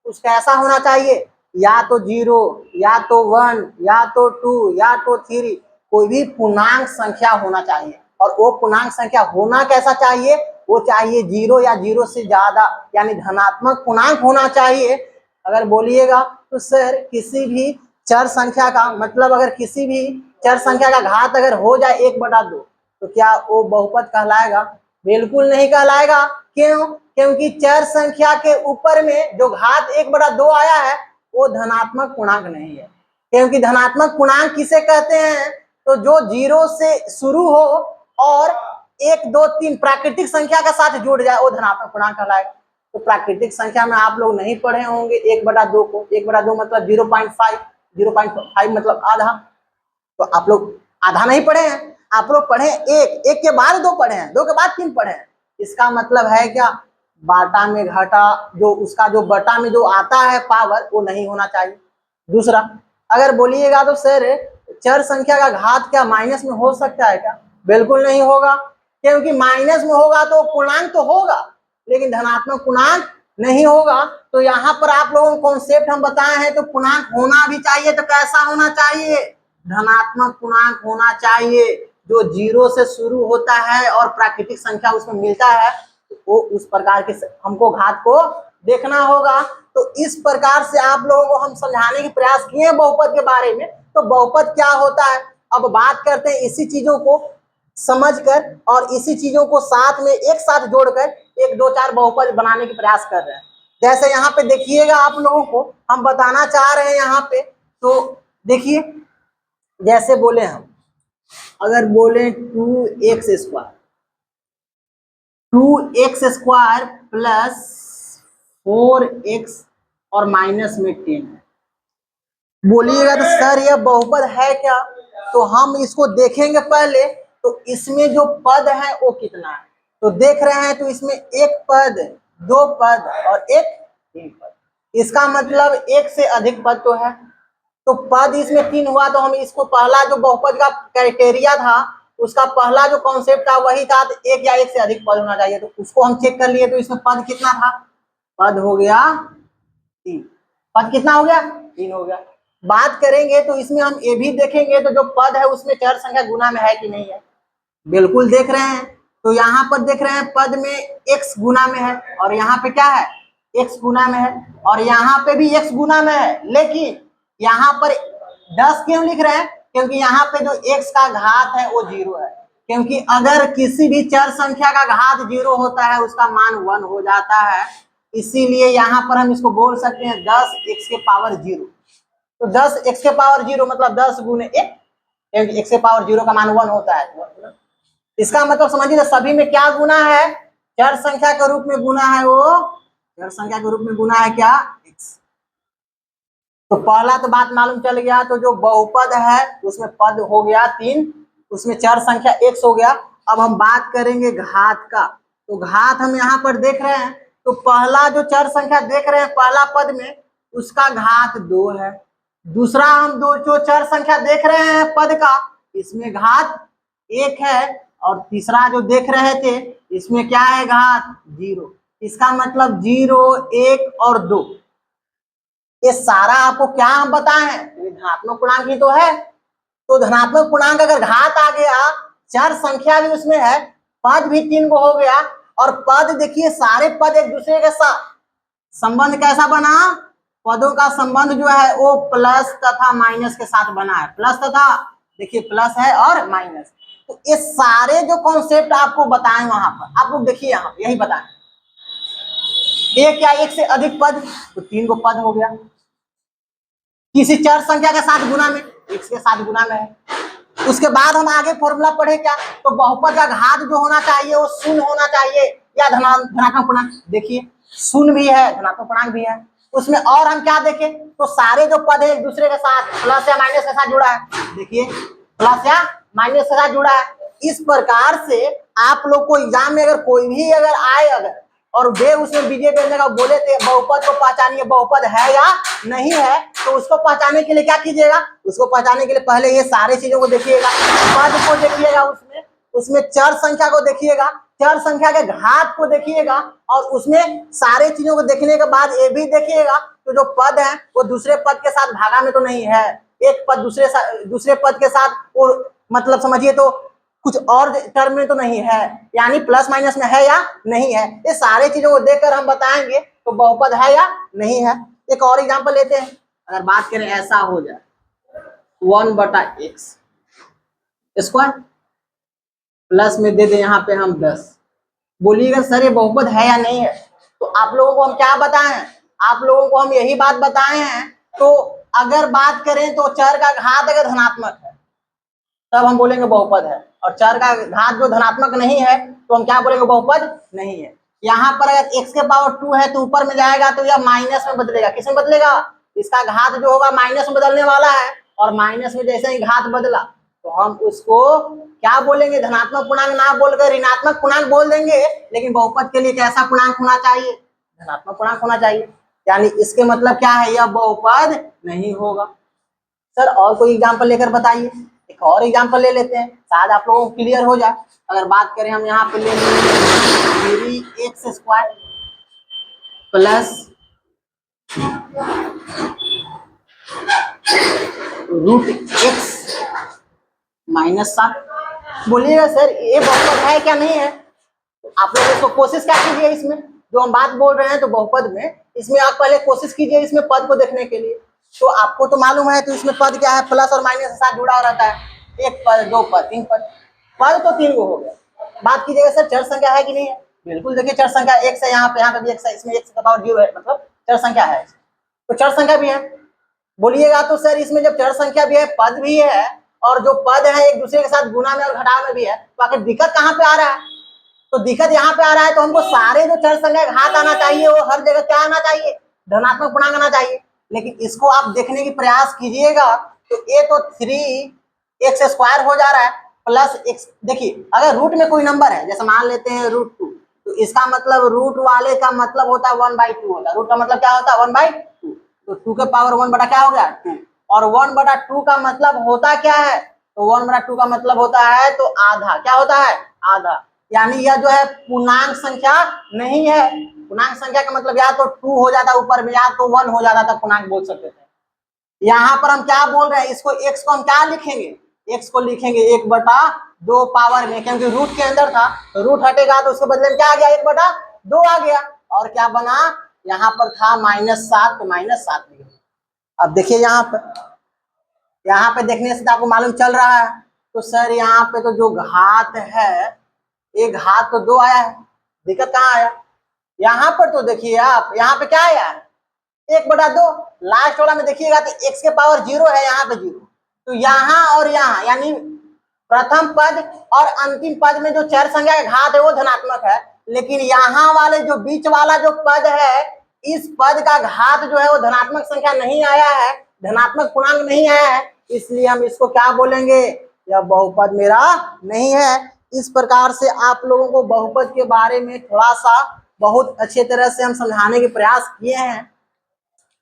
उसका ऐसा होना चाहिए, या तो 0 या तो 1 या तो 2 या तो 3, कोई भी पूर्णांक संख्या होना चाहिए। और वो पूर्णांक संख्या होना कैसा चाहिए, वो चाहिए 0 या 0 से ज्यादा, यानी धनात्मक पूर्णांक होना चाहिए। अगर बोलिएगा तो सर किसी भी चर संख्या का मतलब, अगर किसी भी चर संख्या का घात अगर हो जाए 1/2, तो क्या वो बहुपद कहलाएगा, बिल्कुल नहीं कहलाएगा। क्यों, क्योंकि चर संख्या के ऊपर में जो घात 1/2 आया है वो धनात्मक पूर्णांक नहीं है। क्योंकि धनात्मक पूर्णांक किसे कहते हैं, तो जो 0 से शुरू हो और 1 2 3 प्राकृतिक संख्या के साथ जुड़ जाए वो धनात्मक पूर्णांक कहलाएगा। तो प्राकृतिक संख्या में आप लोग नहीं पढ़े होंगे 1/2 को, 1/2 मतलब 0.5, 0.5 मतलब आधा, तो आप लोग आधा नहीं पढ़े हैं, आप लोग पढ़े एक के बाद 2 पढ़े हैं, 2 के बाद 3 पढ़े हैं। इसका मतलब है क्या, बाटा में घाटा, जो उसका जो बटा में जो आता है पावर वो नहीं होना चाहिए। दूसरा, अगर बोलिएगा तो सर चर संख्या का घात क्या माइनस में हो सकता है क्या, बिल्कुल नहीं होगा। क्योंकि माइनस में होगा तो पूर्णांक तो होगा लेकिन धनात्मक पूर्णांक नहीं होगा। तो यहाँ पर आप लोगों को कॉन्सेप्ट हम बताए हैं, तो पूर्णांक होना भी चाहिए, तो कैसा होना चाहिए, धनात्मक पूर्णांक होना चाहिए, जो 0 से शुरू होता है और प्राकृतिक संख्या उसमें मिलता है, वो उस प्रकार के हमको घात को देखना होगा। तो इस प्रकार से आप लोगों को हम समझाने की प्रयास किए बहुपद के बारे में। तो बहुपद क्या होता है, अब बात करते हैं इसी चीजों को समझकर और इसी चीजों को साथ में एक साथ जोड़कर 1 2 4 बहुपद बनाने की प्रयास कर रहे हैं। जैसे यहाँ पे देखिएगा, आप लोगों को हम बताना चाह रहे हैं यहाँ पे, तो देखिए जैसे बोले हम, अगर बोले 2x² 2x² प्लस 4x और माइनस में 10 है। बोलिएगा तो सर यह बहुपद है क्या? तो हम इसको देखेंगे पहले, तो इसमें जो पद है वो कितना है, तो देख रहे हैं तो इसमें 1 पद, 2 पद और 3 पद। इसका मतलब 1 से अधिक पद तो है, तो पद इसमें 3 हुआ, तो हम इसको पहला जो बहुपद का क्राइटेरिया था, उसका पहला जो कॉन्सेप्ट था वही था 1 या 1 से अधिक पद होना चाहिए, तो उसको हम चेक कर लिए, तो इसमें पद कितना था? पद हो गया 3। पद कितना हो गया? 3 हो गया। बात करेंगे तो इसमें हम ये भी देखेंगे, तो जो पद है उसमें चर संख्या गुना में है कि नहीं है? बिल्कुल देख रहे हैं, तो यहाँ पर देख रहे हैं पद में x गुना में है, और यहाँ पे क्या है? x गुना में है, और यहाँ पे भी x गुना में है, लेकिन यहाँ पर 10 क्यों लिख रहे हैं? क्योंकि यहाँ पे जो x का घात है वो 0 है, क्योंकि अगर किसी भी चर संख्या का घात 0 होता है उसका मान 1 हो जाता है, इसीलिए यहाँ पर हम इसको बोल सकते हैं 10x के पावर 0। तो 10x के पावर 0 मतलब 10 गुने 1, क्योंकि x के पावर 0 का मान 1 होता है। इसका मतलब समझिए सभी में क्या गुना है? चर संख्या के रूप में गुना है, वो चर संख्या के रूप में गुना है क्या? x। तो पहला तो बात मालूम चल गया, तो जो बहुपद है उसमें पद हो गया 3, उसमें चर संख्या x हो गया। अब हम बात करेंगे घात का, तो घात हम यहाँ पर देख रहे हैं, तो पहला जो चर संख्या देख रहे हैं पहला पद में, उसका घात 2 है। दूसरा हम दो जो चर संख्या देख रहे हैं पद का, इसमें घात 1 है, और तीसरा जो देख रहे थे इसमें क्या है? घात 0। इसका मतलब 0 1 और 2, ये सारा आपको क्या हम बताए हैं? ये धनात्मक पूर्णांक ही तो है। तो धनात्मक पूर्णांक अगर घात आ गया, चर संख्या भी उसमें है, पद भी 3 को हो गया, और पद देखिए सारे पद एक दूसरे के साथ संबंध कैसा बना? पदों का संबंध जो है वो प्लस तथा माइनस के साथ बना है। प्लस तथा देखिए प्लस है और माइनस, तो ये सारे जो कॉन्सेप्ट आपको बताएं वहां पर, आप लोग देखिए यहाँ यही बताएं। 1 या 1 से अधिक पद, तो 3 को पद हो गया। किसी चर संख्या के साथ गुना में, x के साथ गुना में है। उसके बाद हम आगे फॉर्मूला पढ़े क्या? तो बहुपद का घात जो होना चाहिए वो शून्य होना चाहिए या धनात्मक पूर्णांक। देखिए शून्य भी है, धनात्मक पूर्णांक भी है उसमें। और हम क्या देखें? तो सारे जो पद है एक दूसरे के साथ प्लस या माइनस के साथ जुड़ा है। देखिए प्लस या माइनस के साथ जुड़ा है। इस प्रकार से आप लोग को एग्जाम में अगर कोई भी अगर आए अगर और वे उसमें बीजे बेचने का बोले थे बहुपद को पहचानिए, बहुपद है या नहीं है, तो उसको पहचानने के लिए क्या कीजिएगा? उसको पहचानने के लिए पहले ये सारे चीजों को देखिएगा, पद को देखिएगा, उसमें चर संख्या को देखिएगा, चर संख्या के घात को देखिएगा, और उसमें सारे चीजों को देखने के बाद ये भी देखिएगा तो जो पद है वो दूसरे पद के साथ भागा में तो नहीं है, एक पद दूसरे पद के साथ वो मतलब समझिए तो कुछ और टर्म में तो नहीं है, यानी प्लस माइनस में है या नहीं है। ये सारे चीजों को देखकर हम बताएंगे तो बहुपद है या नहीं है। एक और एग्जांपल लेते हैं। अगर बात करें ऐसा हो जाए 1/x स्क्वायर प्लस में दे दे यहाँ पे हम 10, बोलिएगा सर ये बहुपद है या नहीं है? तो आप लोगों को हम क्या बताएं? आप लोगों को हम यही बात बताए हैं। तो अगर बात करें तो चर का घात अगर धनात्मक है तब हम बोलेंगे बहुपद है, और चर का घात जो धनात्मक नहीं है तो हम क्या बोलेंगे? बहुपद नहीं है। यहाँ पर अगर x के पावर 2 है तो ऊपर में जाएगा तो यह माइनस में बदलेगा। किस में बदलेगा? इसका घात जो होगा माइनस में बदलने वाला है, और माइनस में जैसे ही घात बदला तो हम उसको क्या बोलेंगे? धनात्मक पूर्णांक ना बोलकर ऋणात्मक पूर्णांक बोल देंगे। लेकिन बहुपद के लिए कैसा पूर्णांक होना चाहिए? धनात्मक पूर्णांक होना चाहिए। यानी इसके मतलब क्या है? यह बहुपद नहीं होगा। सर और कोई एग्जाम्पल लेकर बताइए। एक और एग्जाम्पल ले लेते हैं, शायद आप लोगों को क्लियर हो जाए। अगर बात करें हम यहाँ पे ले लेंगे 3x² प्लस √x माइनस 7। बोलिएगा सर ये बहुपद है क्या नहीं है? आप लोग इसको कोशिश क्या कीजिए, इसमें जो हम बात बोल रहे हैं तो बहुपद में, इसमें आप पहले कोशिश कीजिए इसमें पद को देखने के लिए। तो आपको तो मालूम है, तो इसमें पद क्या है? प्लस और माइनस के साथ जुड़ा रहता है। 1 पद, 2 पद, 3 पद। पद तो 3 गो हो गया। बात कीजिएगा सर चर संख्या है कि नहीं है, बिल्कुल देखिए चर संख्या x है, यहाँ पे भी x है, इसमें x का पावर 0 है, मतलब चर संख्या है, तो चर संख्या भी है। बोलिएगा तो सर इसमें जब चर संख्या भी है, पद भी है, और जो पद है एक दूसरे के साथ गुना में और घटाव में भी है, तो आखिर दिक्कत कहाँ पे आ रहा है? तो दिक्कत यहाँ पे आ रहा है, तो हमको सारे जो चर संख्या घात आना चाहिए वो हर जगह क्या आना चाहिए, धनात्मक पूर्णांक आना चाहिए। लेकिन इसको आप देखने की प्रयास कीजिएगा तो ये तो 3x² हो जा रहा है प्लस x। देखिए अगर रूट में कोई नंबर है, जैसे मान लेते हैं √2, तो इसका मतलब रूट वाले का मतलब होता है 1/2 होता है। रूट का मतलब क्या होता है 1/2, तो 2 के पावर 1 बटा क्या हो गया 2, और 1/2 का मतलब होता क्या है, तो 1/2 का मतलब होता है तो आधा, क्या होता है आधा। यानी यह जो है पूर्णांक संख्या नहीं है। पूर्णांक संख्या का मतलब या तो 2 हो जाता ऊपर में, या तो 1 हो जाता, तब पूर्णांक बोल सकते थे। यहाँ पर हम क्या बोल रहे हैं, इसको x को हम क्या लिखेंगे, x को लिखेंगे 1/2 पावर में, क्योंकि रूट के अंदर था, तो रूट हटेगा तो उसके बदले में क्या आ गया 1/2 आ गया, और क्या बना, यहाँ पर था -7, तो -7 लिख दिया। अब देखिए यहाँ पे देखने से तो आपको मालूम चल रहा है, तो सर यहाँ पे तो जो घात है, एक घात तो 2 आया है, दिक्कत कहाँ आया, यहाँ पर तो देखिए आप, यहाँ पे क्या आया 1/2, लास्ट वाला में देखिएगा तो x के पावर 0 है, यहाँ पे 0, तो यहाँ और यहाँ, यानी प्रथम पद और अंतिम पद में जो चर संख्या का घात है वो धनात्मक है, लेकिन यहाँ वाले जो बीच वाला जो पद है, इस पद का घात जो है वो धनात्मक संख्या नहीं आया है, धनात्मक पूर्णांक नहीं आया है, इसलिए हम इसको क्या बोलेंगे, यह बहुपद मेरा नहीं है। इस प्रकार से आप लोगों को बहुपद के बारे में थोड़ा सा बहुत अच्छे तरह से हम समझाने के प्रयास किए हैं।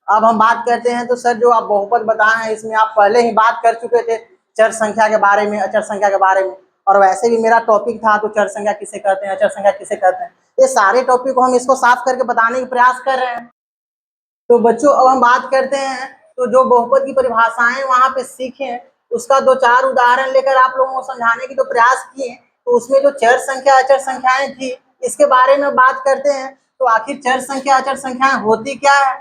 अब हम बात करते हैं, तो सर जो आप बहुपद बताए हैं इसमें आप पहले ही बात कर चुके थे चर संख्या के बारे में, अचर संख्या के बारे में, और वैसे भी मेरा टॉपिक था तो चर संख्या किसे कहते हैं, अचर संख्या किसे कहते हैं, ये सारे टॉपिक को हम इसको साफ करके बताने का प्रयास कर रहे हैं। तो बच्चों अब हम बात करते हैं, तो जो बहुपद की परिभाषाएं वहां पे सीखे, उसका 2-4 उदाहरण लेकर आप लोगों को समझाने की तो प्रयास किए, तो उसमें जो चर संख्या अचर संख्याएं थी इसके बारे में बात करते हैं। तो आखिर चर संख्या अचर संख्याएं होती क्या है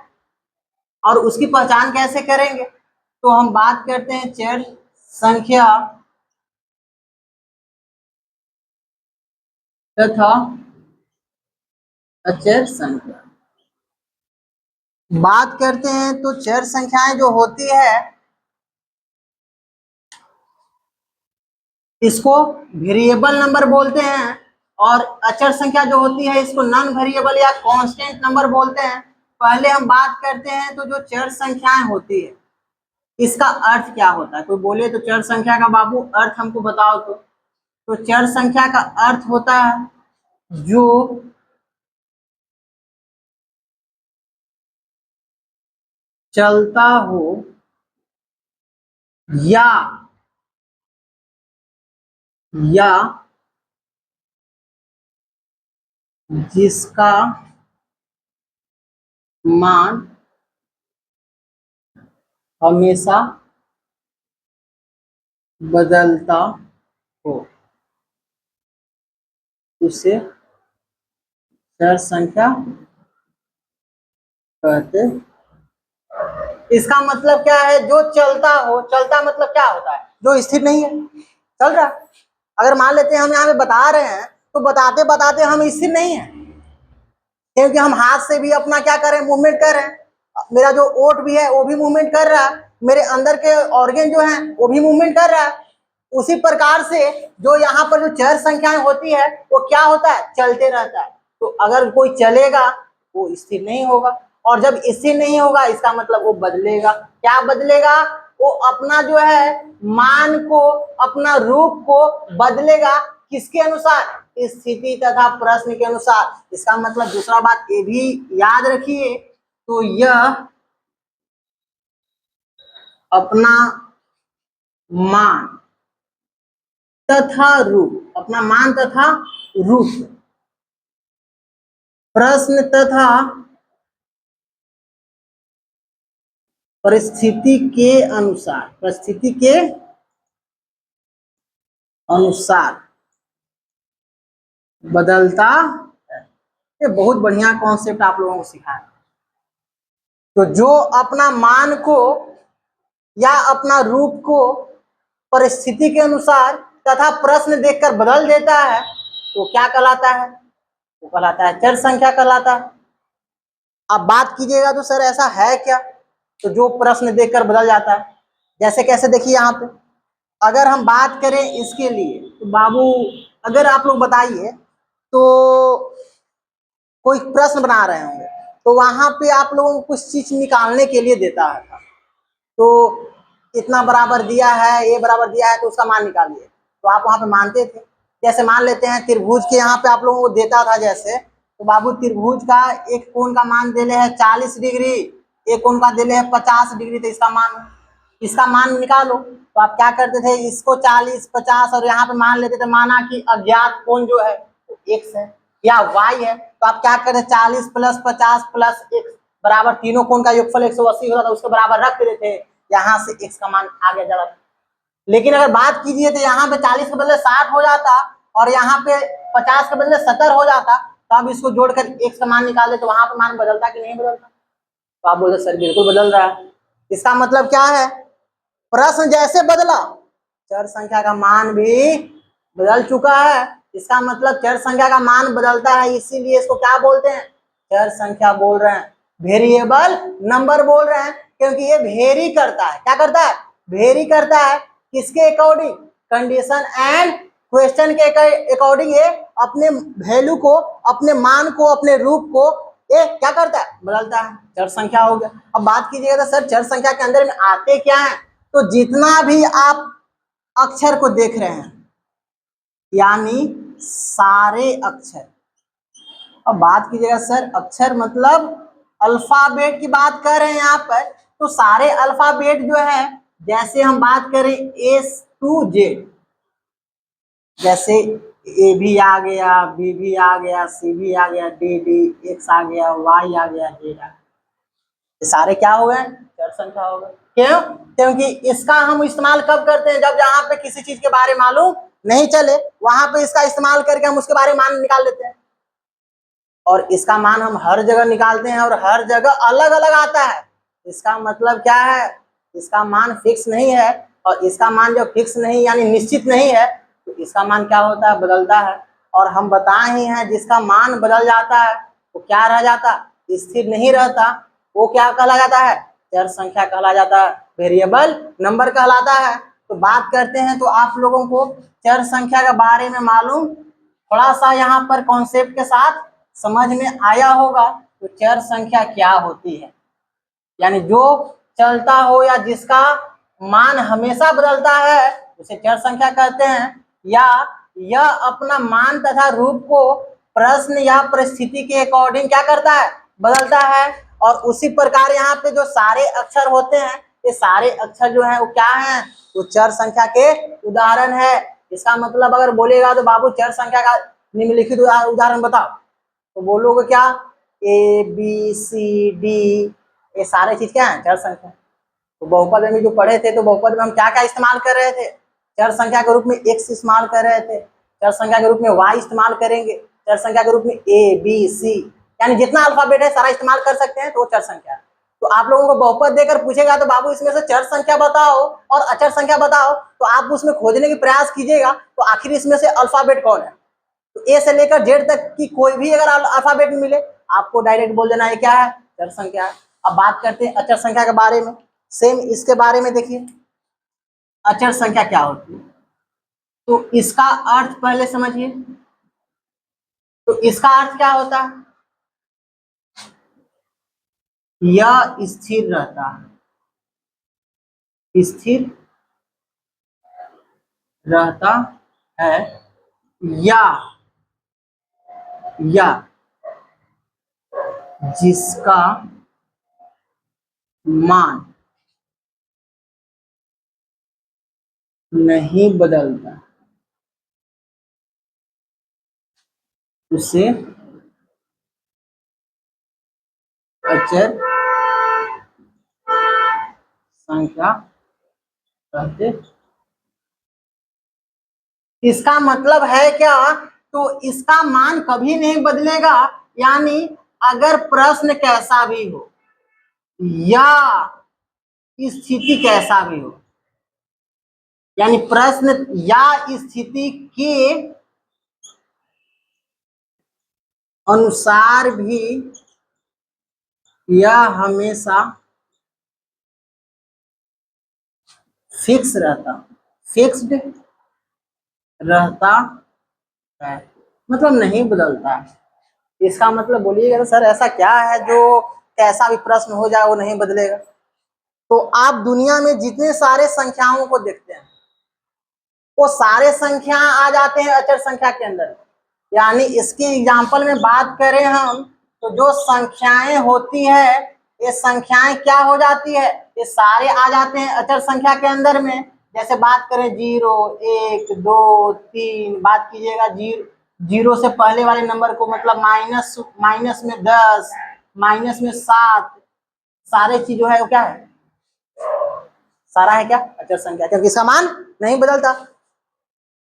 और उसकी पहचान कैसे करेंगे, तो हम बात करते हैं चर संख्या तथा अचर संख्या। बात करते हैं तो चर संख्याएं जो होती है इसको वेरिएबल नंबर बोलते हैं, और अचर संख्या जो होती है इसको नॉन वेरिएबल या कांस्टेंट नंबर बोलते हैं। पहले हम बात करते हैं तो जो चर संख्याएं होती है इसका अर्थ क्या होता है, कोई बोले तो चर संख्या का बाबू अर्थ हमको बताओ, तो चर संख्या का अर्थ होता है जो चलता हो या जिसका मान हमेशा बदलता हो उसे चर संख्या कहते हैं। इसका मतलब क्या है, जो चलता हो, चलता मतलब क्या होता है, जो स्थिर नहीं है, चल रहा। अगर मान लेते हैं हम यहाँ पे बता रहे हैं तो बताते बताते हम स्थिर नहीं है, क्योंकि हम हाथ से भी अपना क्या कर रहे हैं, मूवमेंट कर रहे हैं, मेरा जो ओठ भी है वो भी मूवमेंट कर रहा है, मेरे अंदर के ऑर्गन जो है वो भी मूवमेंट कर रहा है। उसी प्रकार से जो यहाँ पर जो चर संख्याएं होती है वो क्या होता है, चलते रहता है। तो अगर कोई चलेगा वो स्थिर नहीं होगा, और जब स्थिर नहीं होगा इसका मतलब वो बदलेगा, क्या बदलेगा, वो अपना जो है मान को, अपना रूप को बदलेगा, किसके अनुसार, स्थिति तथा प्रश्न के अनुसार। इसका मतलब दूसरा बात ये भी याद रखिए, तो यह अपना मान तथा रूप, अपना मान तथा रूप, प्रश्न तथा परिस्थिति के अनुसार, परिस्थिति के अनुसार बदलता है। ये बहुत बढ़िया कॉन्सेप्ट आप लोगों को सिखाया। तो जो अपना मान को या अपना रूप को परिस्थिति के अनुसार तथा प्रश्न देखकर बदल देता है तो क्या कहलाता है? वो कहलाता है चर संख्या कहलाता है। अब बात कीजिएगा तो सर ऐसा है क्या? तो जो प्रश्न देखकर बदल जाता है, जैसे कैसे देखिए यहाँ पे, अगर हम बात करें इसके लिए तो बाबू अगर आप लोग बताइए तो कोई प्रश्न बना रहे होंगे तो वहां पे आप लोगों को कुछ चीज निकालने के लिए देता है था। तो इतना बराबर दिया है, ये बराबर दिया है तो उसका मान निकालिए, तो आप वहां पे मानते थे। जैसे मान लेते हैं त्रिभुज के यहाँ पे आप लोगों को देता था जैसे, तो बाबू त्रिभुज का एक कोण का मान देले है 40 डिग्री, एक कोण का देले है 50 डिग्री, तो इसका मान निकालो। तो आप क्या करते थे, इसको 40 50 और यहाँ पे मान लेते थे, माना कि अज्ञात कोण जो है एक्स है या वाई है, तो आप क्या करते 40 प्लस 50 प्लस एक्स बराबर तीनों कोण का योगफल 180 होता था, उसके बराबर रख देते थे, यहाँ से एक्स का मान आ गया जरा। लेकिन अगर बात कीजिए तो यहाँ पे 40 के बदले 60 हो जाता और यहाँ पे 50 के बदले 70 हो जाता, तो अब इसको जोड़कर एक्स का मान निकाले तो वहां पे मान बदलता कि नहीं बदलता? तो आप बोलते सर बिल्कुल बदल रहा है। इसका मतलब क्या है, प्रश्न जैसे बदला चर संख्या का मान भी बदल चुका है। इसका मतलब चर संख्या का मान बदलता है, इसीलिए इसको क्या बोलते हैं, चर संख्या बोल रहे हैं, वेरिएबल नंबर बोल रहे हैं, क्योंकि ये वेरी करता है। क्या करता है? वेरी करता है। किसके अकॉर्डिंग? कंडीशन एंड क्वेश्चन के अकॉर्डिंग ये अपने वैल्यू को, अपने मान को, अपने रूप को ये क्या करता है, बदलता है। चर संख्या हो गया। अब बात कीजिएगा तो सर चर संख्या के अंदर में आते क्या है, तो जितना भी आप अक्षर को देख रहे हैं यानी सारे अक्षर। अब बात कीजिएगा सर अक्षर मतलब अल्फाबेट की बात कर रहे हैं यहाँ पर, तो सारे अल्फाबेट जो है, जैसे हम बात करें एस टू जेड, जैसे ए भी आ गया, बी भी आ गया, सी भी आ गया, डी डी एक्स आ गया, वाई आ गया, जेड आ गया, ये सारे क्या हो गए, चर संख्या हो गए। क्यों? क्योंकि इसका हम इस्तेमाल कब करते हैं, जब जहां पे किसी चीज के बारे में मालूम नहीं चले वहां पे इसका इस्तेमाल करके हम उसके बारे में मान निकाल लेते हैं, और इसका मान हम हर जगह निकालते हैं और हर जगह अलग अलग आता है। इसका मतलब क्या है, इसका मान फिक्स नहीं है, और इसका मान जब फिक्स नहीं यानी निश्चित नहीं है तो इसका मान क्या होता है, बदलता है। और हम बताए ही हैं जिसका मान बदल जाता है वो क्या रह जाता, स्थिर नहीं रहता, वो क्या कहला जाता है, चर संख्या कहला जाता है, वेरिएबल नंबर कहलाता है। तो बात करते हैं तो आप लोगों को चर संख्या के बारे में मालूम थोड़ा सा यहाँ पर कॉन्सेप्ट के साथ समझ में आया होगा। तो चर संख्या क्या होती है, यानी जो चलता हो या जिसका मान हमेशा बदलता है उसे चर संख्या कहते हैं, या यह अपना मान तथा रूप को प्रश्न या परिस्थिति के अकॉर्डिंग क्या करता है, बदलता है। और उसी प्रकार यहाँ पे जो सारे अक्षर होते हैं, ये सारे अक्षर जो है वो क्या है, वो चर संख्या के उदाहरण है। इसका मतलब अगर बोलेगा तो बाबू चर संख्या का निम्नलिखित उदाहरण बताओ, तो बोलोगे क्या, ए बी सी डी, ये सारे चीज क्या है, चर संख्या। तो बहुपद में जो पढ़े थे तो बहुपद में हम क्या क्या इस्तेमाल कर रहे थे, चर संख्या के रूप में एक्स इस्तेमाल कर रहे थे, चर संख्या के रूप में वाई इस्तेमाल करेंगे, चर संख्या के रूप में ए बी सी, यानी जितना अल्फाबेट है सारा इस्तेमाल कर सकते हैं, तो वो चर संख्या है। तो आप लोगों को बहुपद देकर पूछेगा तो बाबू इसमें से चर संख्या बताओ और अचर संख्या बताओ, तो आप उसमें खोजने की प्रयास कीजिएगा तो आखिर इसमें से अल्फाबेट कौन है। तो ए से लेकर जेड तक की कोई भी अगर अल्फाबेट में मिले आपको डायरेक्ट बोल देना है क्या है, चर संख्या है। अब बात करते हैं अचर संख्या के बारे में। सेम इसके बारे में देखिए अचर संख्या क्या होती है, तो इसका अर्थ पहले समझिए। तो इसका अर्थ क्या होता है, यह स्थिर रहता है, स्थिर रहता है, या जिसका मान नहीं बदलता उसे अचर संख्या कहते। इसका मतलब है क्या, तो इसका मान कभी नहीं बदलेगा, यानी अगर प्रश्न कैसा भी हो या स्थिति कैसा भी हो, यानी प्रश्न या स्थिति के अनुसार भी यह हमेशा फिक्स्ड रहता है, मतलब नहीं बदलता है। इसका मतलब बोलिएगा तो सर ऐसा क्या है जो कैसा भी प्रश्न हो जाए वो नहीं बदलेगा। तो आप दुनिया में जितने सारे संख्याओं को देखते हैं वो सारे संख्या आ जाते हैं अचर संख्या के अंदर। यानी इसकी एग्जांपल में बात करें हम तो जो संख्याएं होती है ये संख्याएं क्या हो जाती है, ये सारे आ जाते हैं अचर संख्या के अंदर में। जैसे बात करें 0 1 2 3, बात कीजिएगा 0 से पहले वाले नंबर को मतलब माइनस में 10, माइनस में 7, सारे चीज जो है वो क्या है, सारा है क्या अचर संख्या, क्योंकि इसका मान नहीं बदलता।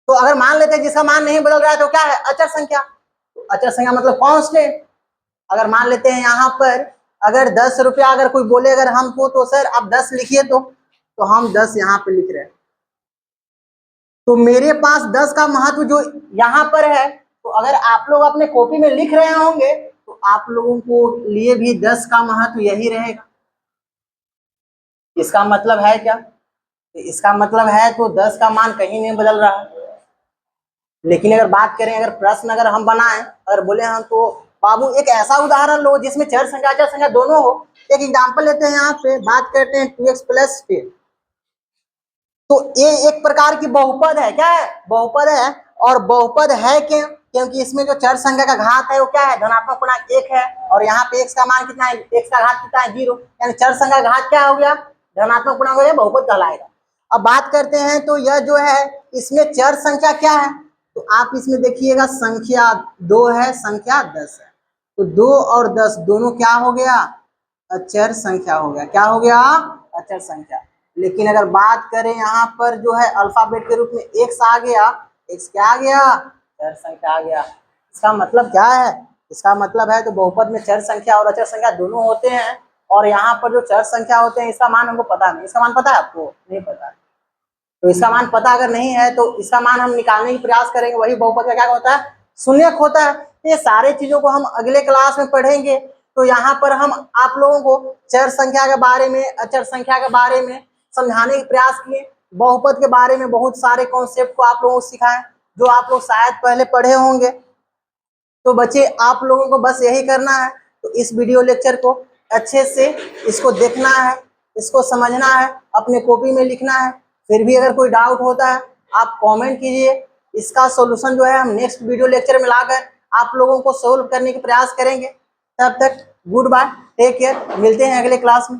तो अगर मान लेते हैं जिसका मान नहीं बदल रहा है तो क्या है अचर संख्या। तो अचर संख्या मतलब कांस्टेंट। अगर मान लेते हैं यहाँ पर अगर 10 रुपया अगर कोई बोले अगर हमको तो सर आप 10 लिखिए तो हम 10 यहाँ पे लिख रहे हैं। तो मेरे पास 10 का महत्व जो यहाँ पर है, तो अगर आप लोग अपने कॉपी में लिख रहे होंगे तो आप लोगों को लिए भी 10 का महत्व यही रहेगा। इसका मतलब है क्या, इसका मतलब है तो 10 का मान कहीं नहीं बदल रहा है। लेकिन अगर बात करें अगर प्रश्न अगर हम बनाएं अगर बोले हम तो बाबू एक ऐसा उदाहरण लो जिसमें चर संख्या अचर संख्या दोनों हो। एक एग्जांपल लेते हैं, यहाँ पे बात करते हैं 2x + 10। तो ये एक प्रकार की बहुपद है, क्या है बहुपद है। और बहुपद है क्यों, क्योंकि इसमें जो चर संख्या का घात है वो क्या है धनात्मक पूर्णांक 1 है और यहाँ पे x का मान कितना है, x का घात कितना है 0, यानी चर संख्या का घात क्या हो गया धनात्मक पूर्णांक हो गया, बहुपद कहलाएगा। अब बात करते हैं तो यह जो है इसमें चर संख्या क्या है, तो आप इसमें देखिएगा संख्या 2 है, संख्या 10 है। तो 2 और 10 दोनों क्या हो गया अचर संख्या हो गया, क्या हो गया अचर संख्या। लेकिन अगर बात करें यहाँ पर जो है अल्फाबेट के रूप में x आ गया, x क्या आ गया चर संख्या आ गया। इसका मतलब क्या है, इसका मतलब है तो बहुपद में चर संख्या और अचर संख्या दोनों होते हैं। और यहाँ पर जो चर संख्या होते हैं इसका मान हमको पता नहीं, इसका मान पता है आपको नहीं पता। तो इसका मान पता अगर नहीं है तो इसका मान हम निकालने की प्रयास करेंगे, वही बहुपद का क्या होता है शून्यक होता है। ये सारे चीजों को हम अगले क्लास में पढ़ेंगे। तो यहाँ पर हम आप लोगों को चर संख्या के बारे में अचर संख्या के बारे में समझाने का प्रयास किए, बहुपद के बारे में बहुत सारे कॉन्सेप्ट को आप लोगों को सिखाएं जो आप लोग शायद पहले पढ़े होंगे। तो बच्चे आप लोगों को बस यही करना है, तो इस वीडियो लेक्चर को अच्छे से इसको देखना है, इसको समझना है, अपने कॉपी में लिखना है। फिर भी अगर कोई डाउट होता है आप कमेंट कीजिए, इसका सॉल्यूशन जो है हम नेक्स्ट वीडियो लेक्चर में लाकर आप लोगों को सोल्व करने का प्रयास करेंगे। तब तक गुड बाय, टेक केयर, मिलते हैं अगले क्लास में।